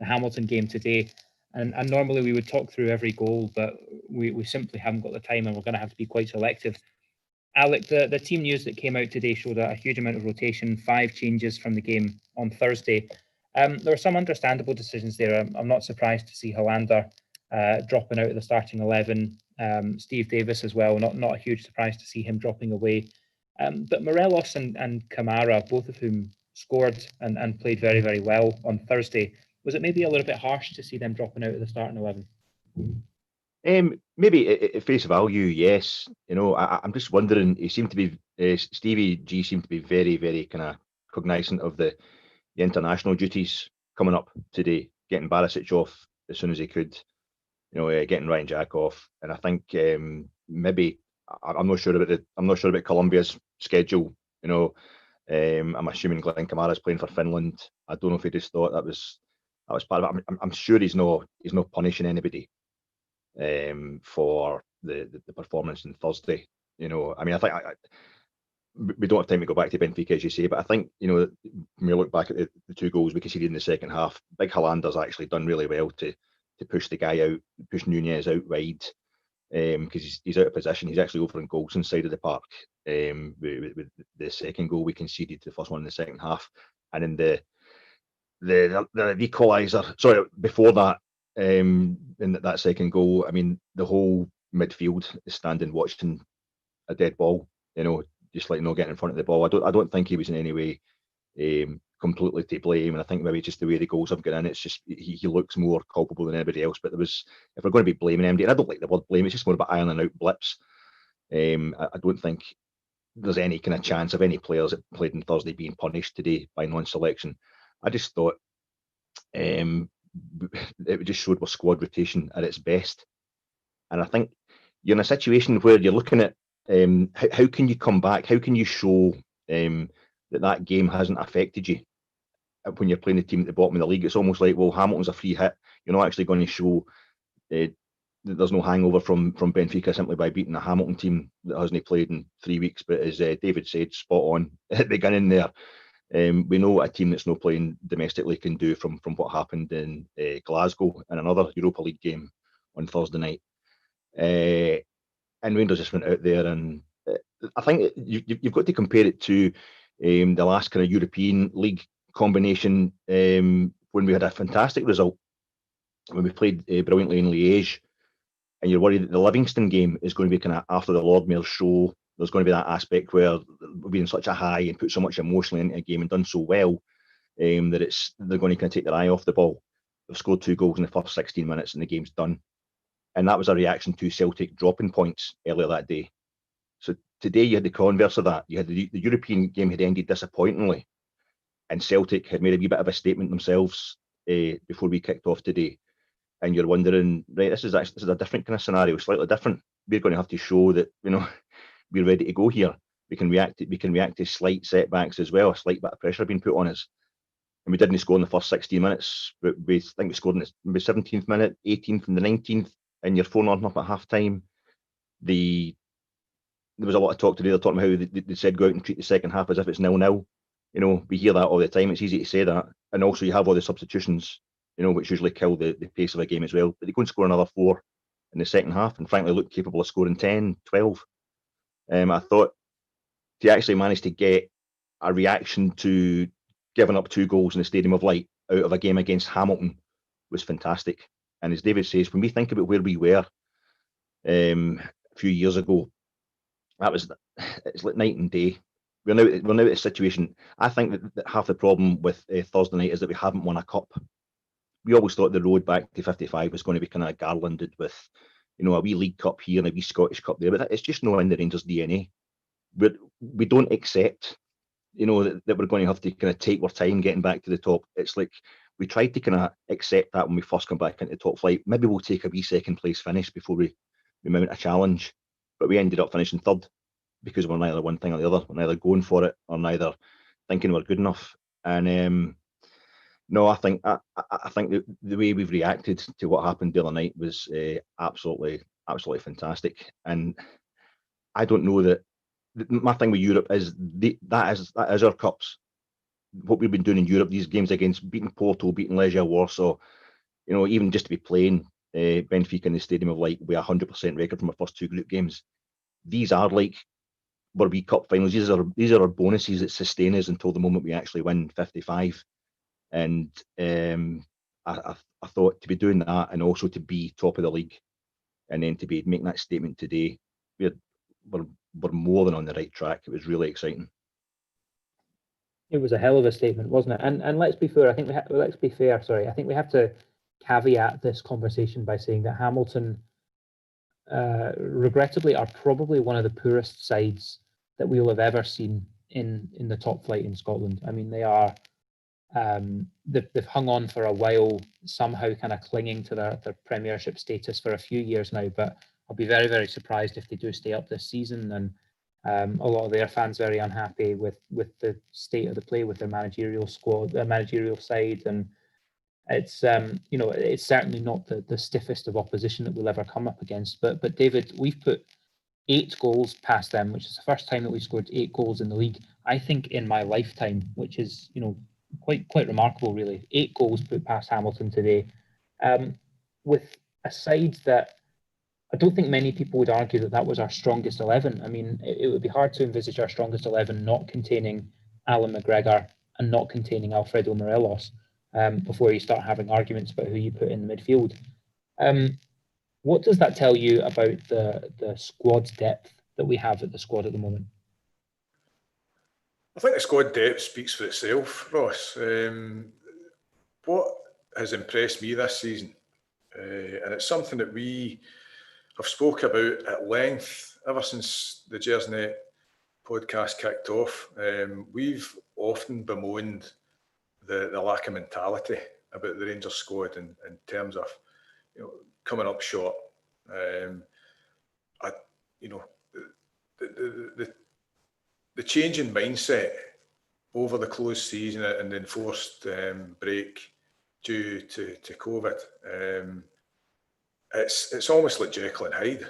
Hamilton game today. And normally we would talk through every goal, but we simply haven't got the time, and we're going to have to be quite selective. Alec, the team news that came out today showed a huge amount of rotation, 5 changes from the game on Thursday. There were some understandable decisions there. I'm not surprised to see Hollander dropping out of the starting 11. Steve Davis as well, not a huge surprise to see him dropping away. But Morelos and Kamara, both of whom scored and played very, very well on Thursday. Was it maybe a little bit harsh to see them dropping out of the starting 11? Maybe at face value, yes. I'm just wondering. He seemed to be Stevie G seemed to be very, very kind of cognizant of the international duties coming up today, getting Barisic off as soon as he could. Getting Ryan Jack off, and I think maybe I'm not sure about Colombia's schedule. I'm assuming Glenn Kamara's playing for Finland. I don't know if he just thought that was part of it. I'm sure he's not punishing anybody for the performance on Thursday. I think we don't have time to go back to Benfica, as you say, but I think when we look back at the 2 goals we conceded in the second half, Big Hollander's actually done really well to push the guy out, push Nunez out wide, because he's out of position. He's actually over on Goldson's side of the park with the second goal we conceded, the first one in the second half, and in the equaliser. Sorry, before that, in that second goal, I mean, the whole midfield is standing watching a dead ball. Just like not getting in front of the ball. I don't think he was in any way completely to blame, and I think maybe just the way the goals have gone in, it's just he looks more culpable than anybody else. But if we're going to be blaming anybody, and I don't like the word blame, it's just more about ironing out blips. I don't think there's any kind of chance of any players that played on Thursday being punished today by non-selection. I just thought it just showed our squad rotation at its best, and I think you're in a situation where you're looking at how can you come back? How can you show that game hasn't affected you when you're playing the team at the bottom of the league? It's almost like, well, Hamilton's a free hit. You're not actually going to show that there's no hangover from Benfica simply by beating a Hamilton team that hasn't played in 3 weeks. But as David said, spot on at the beginning there. We know what a team that's not playing domestically can do from what happened in Glasgow in another Europa League game on Thursday night. And Rangers just went out there, and I think you've got to compare it to the last kind of European League combination when we had a fantastic result, when we played brilliantly in Liège, and you're worried that the Livingston game is going to be kind of after the Lord Mayor's show. There's going to be that aspect where we've been in such a high and put so much emotion into a game and done so well that they're going to kind of take their eye off the ball. They've scored 2 goals in the first 16 minutes and the game's done. And that was a reaction to Celtic dropping points earlier that day. So today you had the converse of that. You had the European game had ended disappointingly, and Celtic had made a wee bit of a statement themselves before we kicked off today. and you're wondering, right, this is a different kind of scenario, slightly different. We're going to have to show that, we're ready to go here. We can react to slight setbacks as well, a slight bit of pressure being put on us. And we didn't score in the first 16 minutes, but I think we scored in the 17th minute, 18th and the 19th, and you're 4-0 up at half time. There was a lot of talk today. They're talking about how they said go out and treat the second half as if it's 0-0. We hear that all the time. It's easy to say that. And also you have all the substitutions, which usually kill the pace of a game as well. But they go and score another 4 in the second half and frankly look capable of scoring 10, 12. I thought to actually manage to get a reaction to giving up 2 goals in the Stadium of Light out of a game against Hamilton was fantastic. And as David says, when we think about where we were a few years ago, it's like night and day. We're now at a situation. I think that half the problem with Thursday night is that we haven't won a cup. We always thought the road back to 55 was going to be kind of garlanded with, a wee League Cup here and a wee Scottish Cup there, but it's just not in the Rangers' DNA. We don't accept, that we're going to have to kind of take our time getting back to the top. It's like we tried to kind of accept that when we first come back into top flight. Maybe we'll take a wee second place finish before we mount a challenge, but we ended up finishing third because we're neither one thing or the other. We're neither going for it or neither thinking we're good enough. And no, I think the way we've reacted to what happened the other night was absolutely fantastic. And I don't know that my thing with Europe is that is our cups. What we've been doing in Europe, these games against beating Porto, beating Legia Warsaw, even just to be playing Benfica in the Stadium of Light with 100% record from our first 2 group games. These are like where we cup finals. These are our bonuses that sustain us until the moment we actually win 55. And I thought to be doing that and also to be top of the league and then to be making that statement today, we're more than on the right track. It was really exciting. It was a hell of a statement, wasn't it? And let's be fair. I think we have to caveat this conversation by saying that Hamilton, regrettably, are probably one of the poorest sides that we'll have ever seen in the top flight in Scotland. I mean, they are. They've hung on for a while, somehow kind of clinging to their Premiership status for a few years now. But I'll be very, very surprised if they do stay up this season. And a lot of their fans very unhappy with the state of the play with their managerial squad, their managerial side, and it's it's certainly not the stiffest of opposition that we'll ever come up against. But David, we've put 8 goals past them, which is the first time that we've scored 8 goals in the league, I think, in my lifetime, which is quite remarkable, really. 8 goals put past Hamilton today, with a side that I don't think many people would argue that was our strongest 11. I mean, it would be hard to envisage our strongest 11 not containing Alan McGregor and not containing Alfredo Morelos before you start having arguments about who you put in the midfield. What does that tell you about the squad depth that we have at the squad at the moment? I think the squad depth speaks for itself, Ross. What has impressed me this season, and it's something that we have spoke about at length ever since the Gersnet podcast kicked off. We've often bemoaned the lack of mentality about the Rangers squad in terms of coming up short. The change in mindset over the closed season and the enforced break due to COVID, it's almost like Jekyll and Hyde.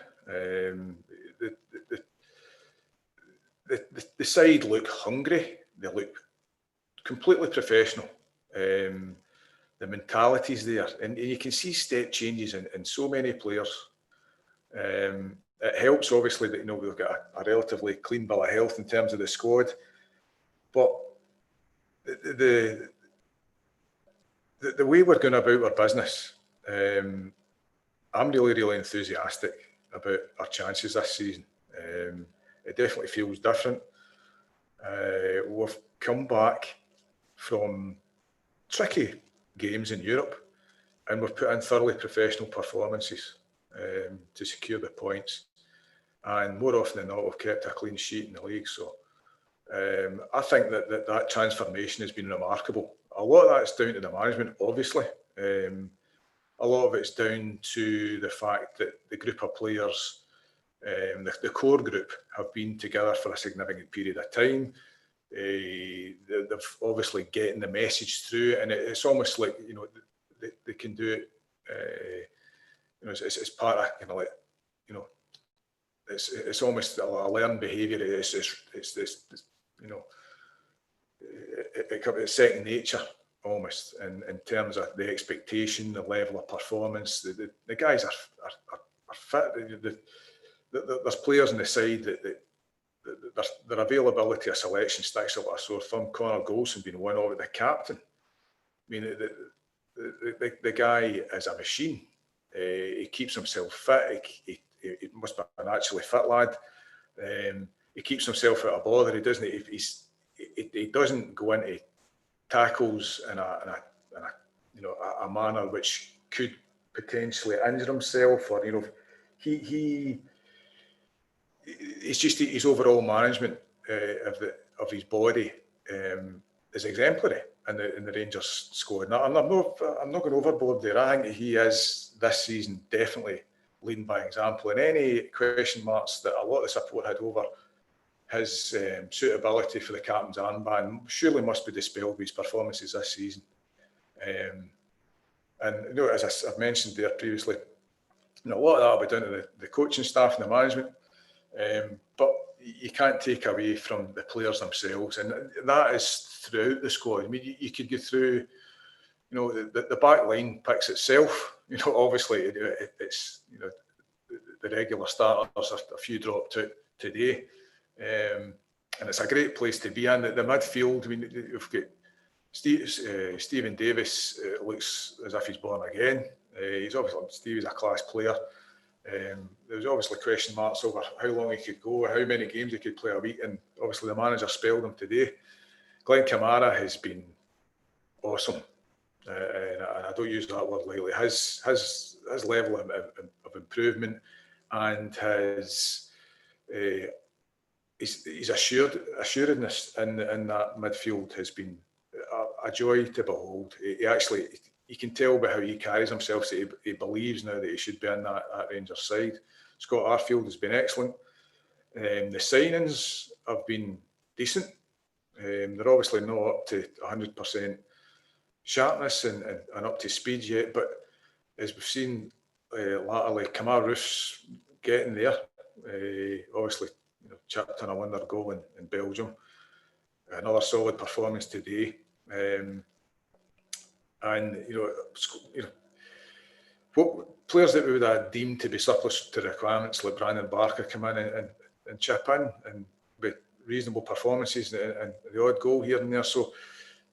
The side look hungry. They look completely professional. The mentality's there, and you can see step changes in so many players. It helps, obviously, that we've got a relatively clean bill of health in terms of the squad, but the way we're going about our business, I'm really enthusiastic about our chances this season. It definitely feels different. We've come back from tricky games in Europe, and we've put in thoroughly professional performances to secure the points. And more often than not, we've kept a clean sheet in the league. So I think that transformation has been remarkable. A lot of that's down to the management, obviously. a lot of it's down to the fact that the group of players, the core group, have been together for a significant period of time. They've obviously getting the message through, and it's almost like, you know, they can do it. You know, it's part of, you know, like, you know, it's almost a learned behaviour. It's you know, it's second nature almost in terms of the expectation, the level of performance. The guys are fit. There's players on the side that their availability of selection sticks out like a sore thumb. Connor Golson being one of it, the captain. I mean, the guy is a machine. He keeps himself fit. He must be an actually fit lad. He keeps himself out of bother. He doesn't. He doesn't go into tackles in a you know, a manner which could potentially injure himself, or, you know, it's just his overall management of his body is exemplary in the Rangers squad. Now, I'm not going overboard there. I think he is this season definitely leading by example, and any question marks that a lot of the support had over his suitability for the captain's armband surely must be dispelled with his performances this season. And, you know, as I've mentioned there previously, you know, a lot of that will be down to the coaching staff and the management, but you can't take away from the players themselves, and that is throughout the squad. I mean, you could go through, you know, the back line picks itself. You know, obviously it's, you know, the regular starters, a few dropped out today. And it's a great place to be in. The midfield, I mean, you've got Stephen Davis. Looks as if he's born again. He's obviously, Stevie's a class player. There was obviously question marks over how long he could go, how many games he could play a week, and obviously the manager spelled him today. Glenn Kamara has been awesome, and I don't use that word lightly. His level of improvement and his assuredness in that midfield has been a joy to behold. You can tell by how he carries himself that he believes now that he should be in that Rangers side. Scott Arfield has been excellent. The signings have been decent. They're obviously not up to 100% sharpness and up to speed yet, but as we've seen latterly, Kamara Roof's getting there. Obviously, you know, chipped on a wonder goal in Belgium. Another solid performance today. And you know, what players that we would have deemed to be surplus to requirements, like Brandon Barker, come in and chip in and with reasonable performances and the odd goal here and there. So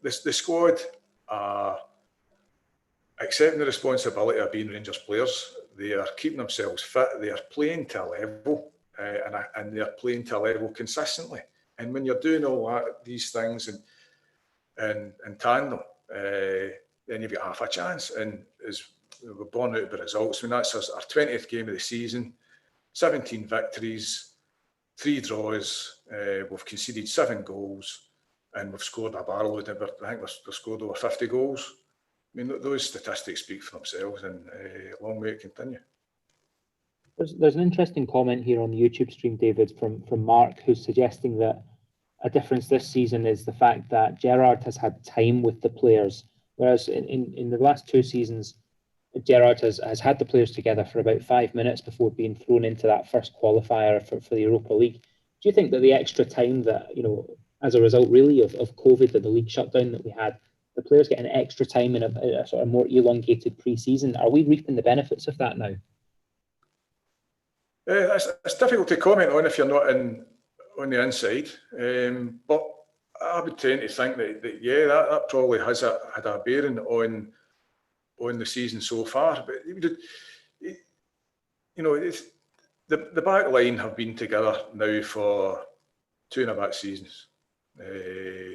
the squad are accepting the responsibility of being Rangers players. They are keeping themselves fit. They are playing to a level, and they are playing to a level consistently. And when you're doing all these things in tandem, then you've got half a chance. And as we're borne out by results, I mean, that's our 20th game of the season, 17 victories, 3 draws. We've conceded 7 goals, and we've scored a barrel. I think we've scored over 50 goals. I mean, those statistics speak for themselves, and a long way to continue. There's an interesting comment here on the YouTube stream, David, from Mark, who's suggesting that a difference this season is the fact that Gerrard has had time with the players, whereas in the last 2 seasons, Gerrard has had the players together for about 5 minutes before being thrown into that first qualifier for the Europa League. Do you think that the extra time that, you know, as a result really of COVID and the league shutdown that we had, the players get an extra time in a sort of more elongated pre-season? Are we reaping the benefits of that now? It's difficult to comment on if you're not on the inside, but I would tend to think that that probably has had a bearing on the season so far. But you know, the back line have been together now for 2 and a bit seasons.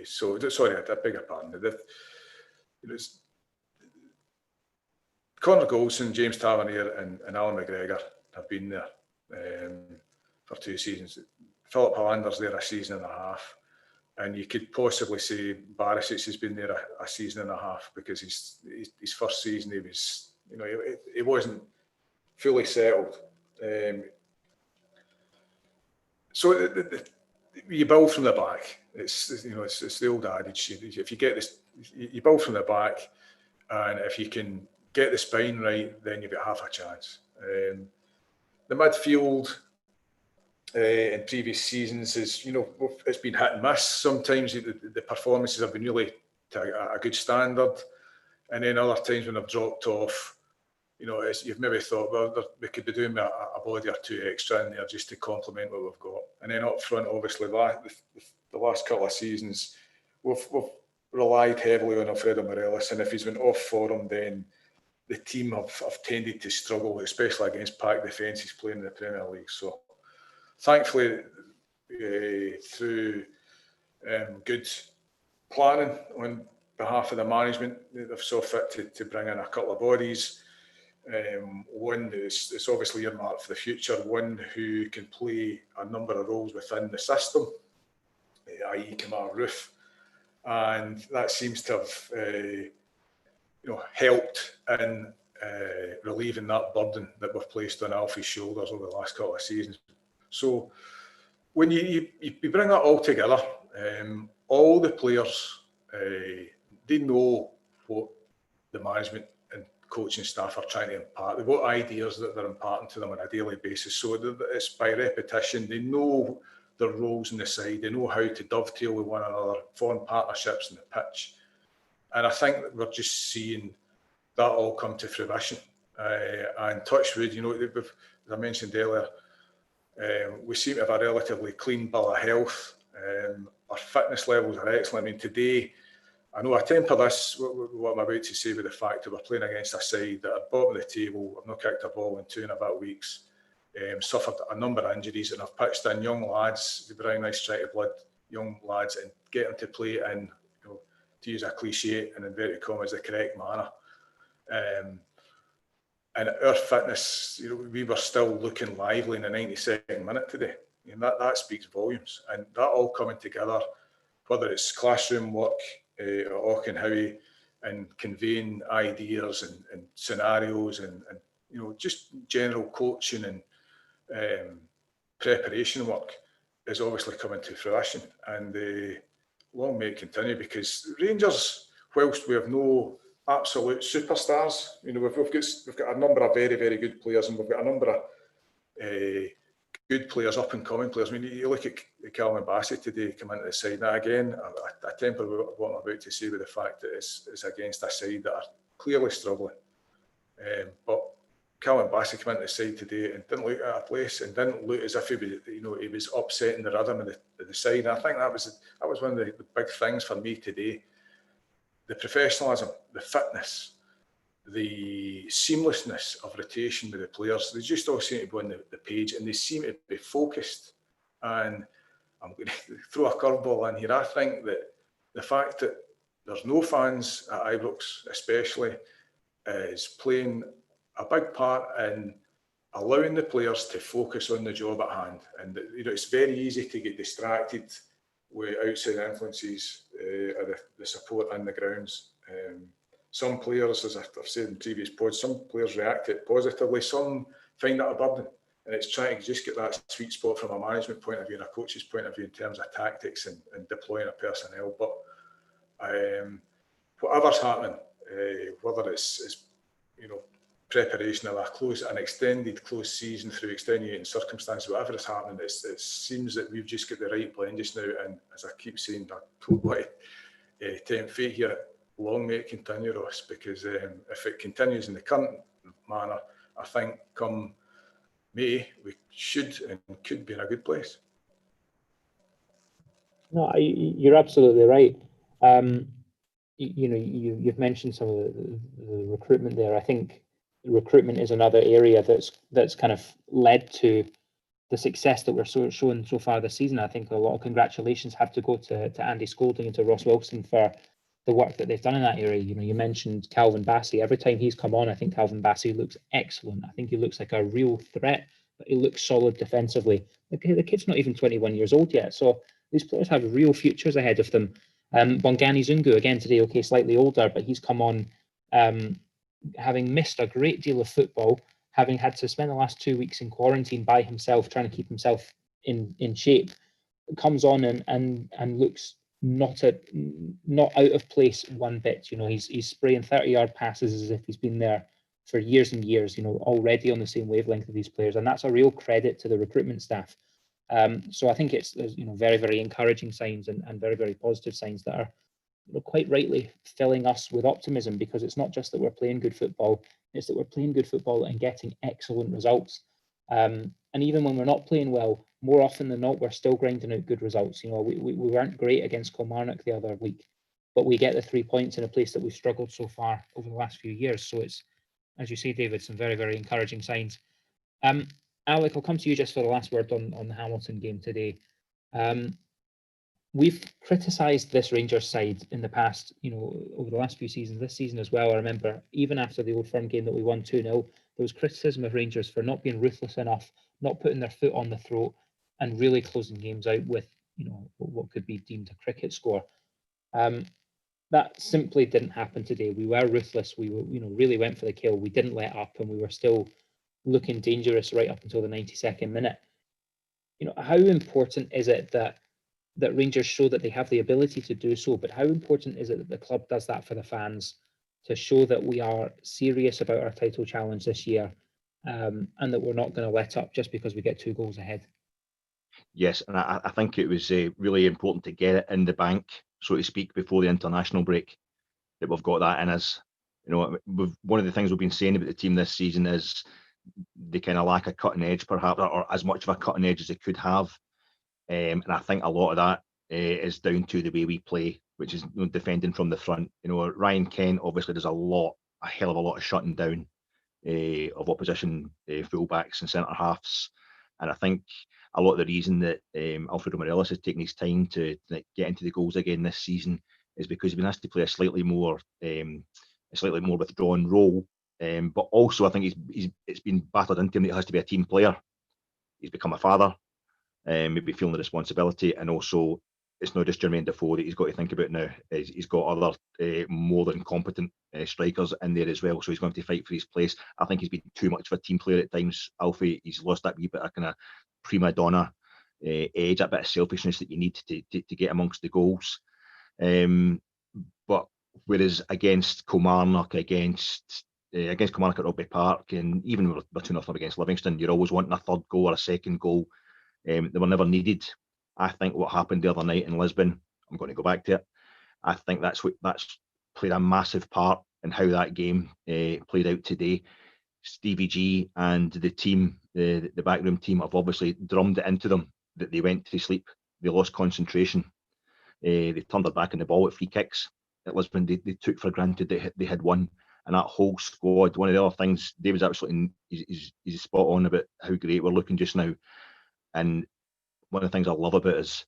Sorry, I beg your pardon. Connor Golson, James Tavernier, and Alan McGregor have been there for 2 seasons. Philip Hollander's there a season and a half, and you could possibly say Barisic has been there a season and a half, because his first season he was He wasn't fully settled. So you build from the back. It's the old adage. If you get this, you build from the back, and if you can get the spine right, then you've got half a chance. The midfield in previous seasons is, it's been hit and miss. Sometimes the performances have been really to a good standard, and then other times when they've dropped off, you've maybe thought, well, we could be doing a body or two extra in there just to complement what we've got. And then up front, obviously, the last couple of seasons, we've relied heavily on Alfredo Morelos, and if he's been off form, then the team have tended to struggle, especially against packed defences playing in the Premier League. So thankfully, through good planning on behalf of the management, they've saw fit to bring in a couple of bodies. One is obviously earmarked for the future, one who can play a number of roles within the system, i.e. Kamara Roof, and that seems to have helped in relieving that burden that we've placed on Alfie's shoulders over the last couple of seasons. So when you bring that all together, all the players, they know what the management and coaching staff are trying to impart. They've got ideas that they're imparting to them on a daily basis. So it's by repetition. They know their roles in the side. They know how to dovetail with one another, form partnerships in the pitch. And I think that we're just seeing that all come to fruition. And touch wood, as I mentioned earlier, we seem to have a relatively clean bill of health. Our fitness levels are excellent. I mean, today, I know I temper this, what I'm about to say, with the fact that we're playing against a side that are bottom of the table, have not kicked a ball in 2.5 weeks, suffered a number of injuries, and I've pitched in young lads, the very nice strike of blood, young lads, and get them to play in, to use a cliche, in inverted commas, the correct manner. And our fitness, we were still looking lively in the 92nd minute today. That speaks volumes. And that all coming together, whether it's classroom work at Auchenhowie and conveying ideas and scenarios and just general coaching and preparation work, is obviously coming to fruition. And long may it continue, because Rangers, whilst we have no absolute superstars, we've got a number of very, very good players, and we've got a number of good players, up and coming players. I mean, you look at Calvin Bassett today come into the side. Now again, I temper what I'm about to say with the fact that it's against a side that are clearly struggling. But Calvin Bassett came into the side today and didn't look out of place, and didn't look as if he was upsetting the rhythm of the side. And I think that was one of the big things for me today. The professionalism, the fitness, the seamlessness of rotation with the players. They just all seem to be on the page, and they seem to be focused. And I'm going to throw a curveball in here. I think that the fact that there's no fans at Ibrox especially is playing a big part in allowing the players to focus on the job at hand. And it's very easy to get distracted with outside influences of the support in the grounds. Some players, as I've said in previous pods, some players react to it positively, some find that a burden, and it's trying to just get that sweet spot from a management point of view and a coach's point of view in terms of tactics and deploying a personnel. But whatever's happening, whether it's preparation of an extended close season through extenuating circumstances, whatever is happening, it seems that we've just got the right blend just now. And as I keep saying, I don't want to tempt fate here. Long may it continue, Ross, because if it continues in the current manner, I think come May we should and could be in a good place. No, you're absolutely right. You've mentioned some of the recruitment there. I think recruitment is another area that's kind of led to the success that we're showing so far this season. I think a lot of congratulations have to go to Andy Scolding and to Ross Wilson for the work that they've done in that area. You mentioned Calvin Bassey. Every time he's come on, I think Calvin Bassey looks excellent. I think he looks like a real threat, but he looks solid defensively. The kid's not even 21 years old yet, so these players have real futures ahead of them. Bongani Zungu, again today, okay, slightly older, but he's come on having missed a great deal of football, having had to spend the last 2 weeks in quarantine by himself, trying to keep himself in shape, comes on and looks not out of place one bit. You know, he's spraying 30-yard passes as if he's been there for years and years, you know, already on the same wavelength of these players, and that's a real credit to the recruitment staff. So I think it's, you know, very, very encouraging signs and very, very positive signs that are, you know, quite rightly filling us with optimism, because it's not just that we're playing good football, it's that we're playing good football and getting excellent results. And even when we're not playing well, more often than not, we're still grinding out good results. You know, we weren't great against Kilmarnock the other week, but we get the 3 points in a place that we've struggled so far over the last few years. So it's, as you say, David, some very, very encouraging signs. Alec, I'll come to you just for the last word on the Hamilton game today. We've criticised this Rangers side in the past, you know, over the last few seasons, this season as well. I remember even after the Old Firm game that we won 2-0, there was criticism of Rangers for not being ruthless enough, not putting their foot on the throat, and really closing games out with, you know, what could be deemed a cricket score. That simply didn't happen today. We were ruthless. We were, you know, really went for the kill. We didn't let up, and we were still looking dangerous right up until the 92nd minute. You know, how important is it that Rangers show that they have the ability to do so, but how important is it that the club does that for the fans to show that we are serious about our title challenge this year, and that we're not going to let up just because we get 2 goals ahead? Yes, and I think it was really important to get it in the bank, so to speak, before the international break, that we've got that in us. You know, one of the things we've been saying about the team this season is they kind of lack a cutting edge, perhaps, or as much of a cutting edge as they could have. And I think a lot of that is down to the way we play, which is, you know, defending from the front. You know, Ryan Kent obviously does a hell of a lot of shutting down of opposition fullbacks and centre halves, and I think a lot of the reason that Alfredo Morelos has taken his time to get into the goals again this season is because he's been asked to play a slightly more withdrawn role. But also, I think it's been battered into him that he has to be a team player. He's become a father, maybe feeling the responsibility, and also it's not just Jermaine Defoe that he's got to think about now. He's got other more than competent strikers in there as well, so he's going to fight for his place. I think he's been too much of a team player at times, Alfie. He's lost that wee bit of kind of prima donna edge, that bit of selfishness that you need to get amongst the goals. But whereas against Kilmarnock, against Kilmarnock at Rugby Park, and even with 2-0 against Livingston, you're always wanting a third goal or a second goal. They were never needed. I think what happened the other night in Lisbon, I'm going to go back to it, I think that's played a massive part in how that game played out today. Stevie G and the team, the backroom team, have obviously drummed it into them that they went to sleep, they lost concentration, they turned their back on the ball at free kicks at Lisbon. They took for granted that they had won, and that whole squad. One of the other things, David's absolutely he's spot on about how great we're looking just now, and one of the things I love about is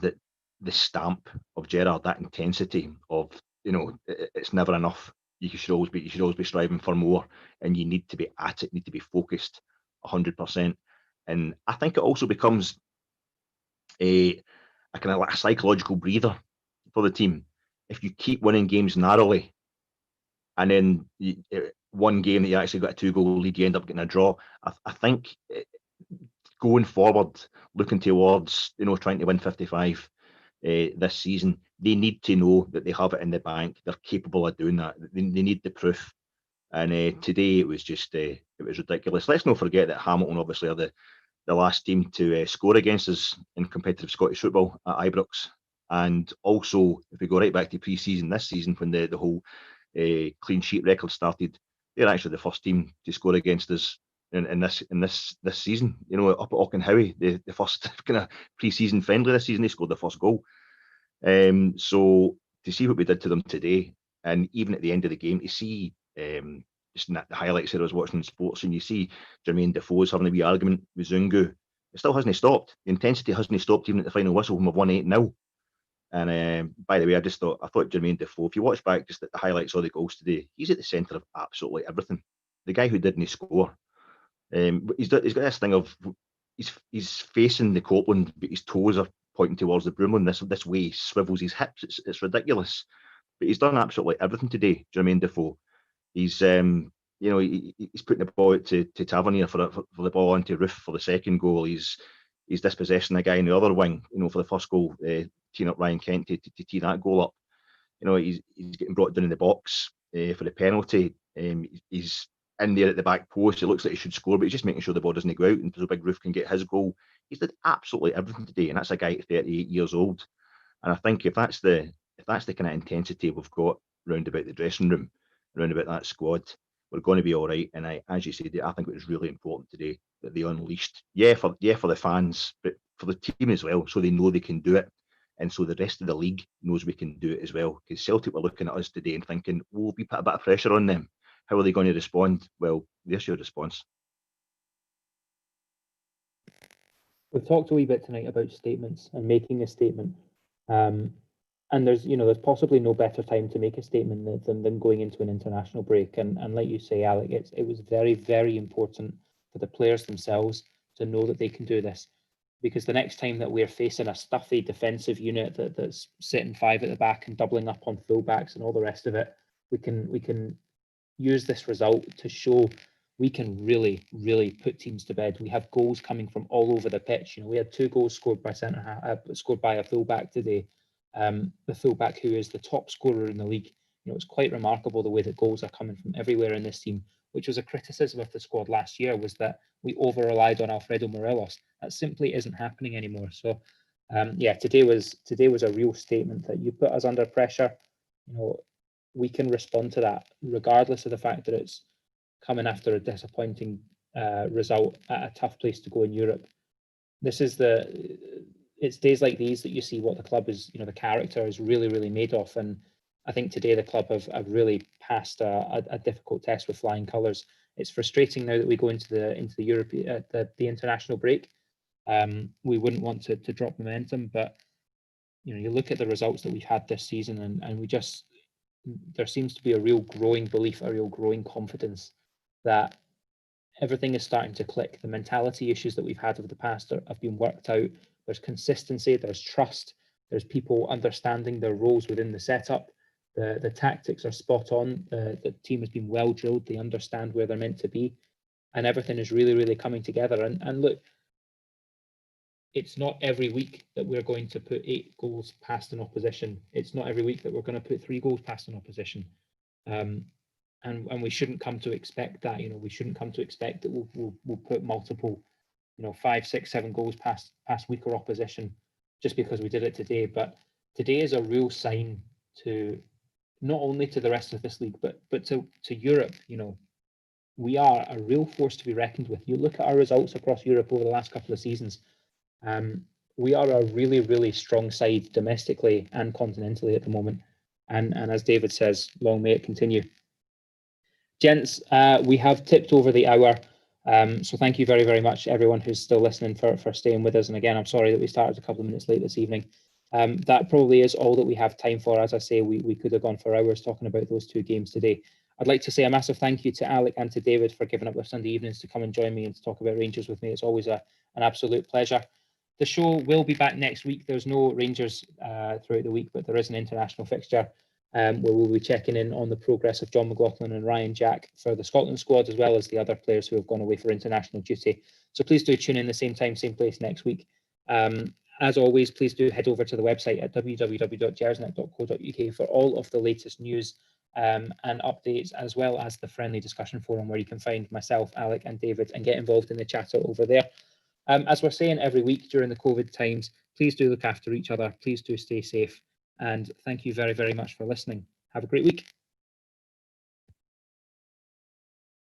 that the stamp of Gerrard, that intensity of, you know, it's never enough. You should always be striving for more, and you need to be at it, need to be focused 100%. And I think it also becomes a kind of like a psychological breather for the team. If you keep winning games narrowly, and then one game that you actually got a 2-goal lead, you end up getting a draw. I think going forward, looking towards, you know, trying to win 55 this season, they need to know that they have it in the bank. They're capable of doing that. They need the proof. And today it was just it was ridiculous. Let's not forget that Hamilton obviously are the last team to score against us in competitive Scottish football at Ibrox. And also, if we go right back to pre-season this season, when the whole clean sheet record started, they're actually the first team to score against us in this season. You know, up at Auchenhowie, the first kind of pre-season friendly this season, they scored the first goal. So to see what we did to them today, and even at the end of the game, to see just the highlights that I was watching in sports, and you see Jermaine Defoe's having a wee argument with Zungu. It still hasn't stopped. The intensity hasn't stopped even at the final whistle when we've won 8-0. And by the way, I thought Jermaine Defoe, if you watch back just at the highlights of the goals today, he's at the centre of absolutely everything. The guy who didn't score, he's got this thing of he's facing the Copeland, but his toes are pointing towards the Broomland. This way he swivels his hips. It's ridiculous. But he's done absolutely everything today, Jermaine Defoe. He's he's putting the ball out to Tavernier for the ball onto Roof for the second goal. He's dispossessing the guy in the other wing, for the first goal, teeing up Ryan Kent to tee that goal up. He's getting brought down in the box for the penalty. He's in there at the back post. It looks like he should score, but he's just making sure the ball doesn't go out and so Big Roof can get his goal. He's did absolutely everything today, and that's a guy at 38 years old. And I think if that's the kind of intensity we've got round about the dressing room, round about that squad, we're going to be all right. And as you said, I think it was really important today that they unleashed, for the fans, but for the team as well, so they know they can do it. And so the rest of the league knows we can do it as well. Because Celtic were looking at us today and thinking, we put a bit of pressure on them. How are they going to respond? Well, there's your response. We've talked a wee bit tonight about statements and making a statement. And there's possibly no better time to make a statement than going into an international break. And like you say, Alec, it was very, very important for the players themselves to know that they can do this. Because the next time that we're facing a stuffy defensive unit that's sitting 5 at the back and doubling up on fullbacks and all the rest of it, we can use this result to show we can really, really put teams to bed. We have goals coming from all over the pitch. We had 2 goals scored by scored by a fullback today. The fullback who is the top scorer in the league. It's quite remarkable the way that goals are coming from everywhere in this team, which was a criticism of the squad last year, was that we over-relied on Alfredo Morelos. That simply isn't happening anymore. So, today was a real statement that you put us under pressure. We can respond to that, regardless of the fact that it's coming after a disappointing result at a tough place to go in Europe. It's days like these that you see what the club is, the character is really, really made of. And I think today the club have really passed a difficult test with flying colours. It's frustrating now that we go into the Europe the international break. We wouldn't want to drop momentum, but you look at the results that we've had this season, and there seems to be a real growing belief, a real growing confidence that everything is starting to click. The mentality issues that we've had over the past have been worked out. There's consistency, there's trust, there's people understanding their roles within the setup. The tactics are spot on. The team has been well drilled. They understand where they're meant to be, and everything is really, really coming together. And look, it's not every week that we're going to put 8 goals past an opposition. It's not every week that we're going to put 3 goals past an opposition. And we shouldn't come to expect that. We shouldn't come to expect that we'll put multiple, 5, 6, 7 goals past weaker opposition just because we did it today. But today is a real sign to not only to the rest of this league, but to Europe. We are a real force to be reckoned with. You look at our results across Europe over the last couple of seasons. We are a really, really strong side domestically and continentally at the moment. And as David says, long may it continue. Gents, we have tipped over the hour. So thank you very, very much, everyone who's still listening, for staying with us. And again, I'm sorry that we started a couple of minutes late this evening. That probably is all that we have time for. As I say, we could have gone for hours talking about those 2 games today. I'd like to say a massive thank you to Alec and to David for giving up their Sunday evenings to come and join me and to talk about Rangers with me. It's always an absolute pleasure. The show will be back next week. There's no Rangers throughout the week, but there is an international fixture where we'll be checking in on the progress of John McLaughlin and Ryan Jack for the Scotland squad, as well as the other players who have gone away for international duty. So please do tune in the same time, same place next week. As always, please do head over to the website at www.gersnet.co.uk for all of the latest news and updates, as well as the friendly discussion forum where you can find myself, Alec and David, and get involved in the chat over there. As we're saying every week during the COVID times, please do look after each other. Please do stay safe. And thank you very, very much for listening. Have a great week.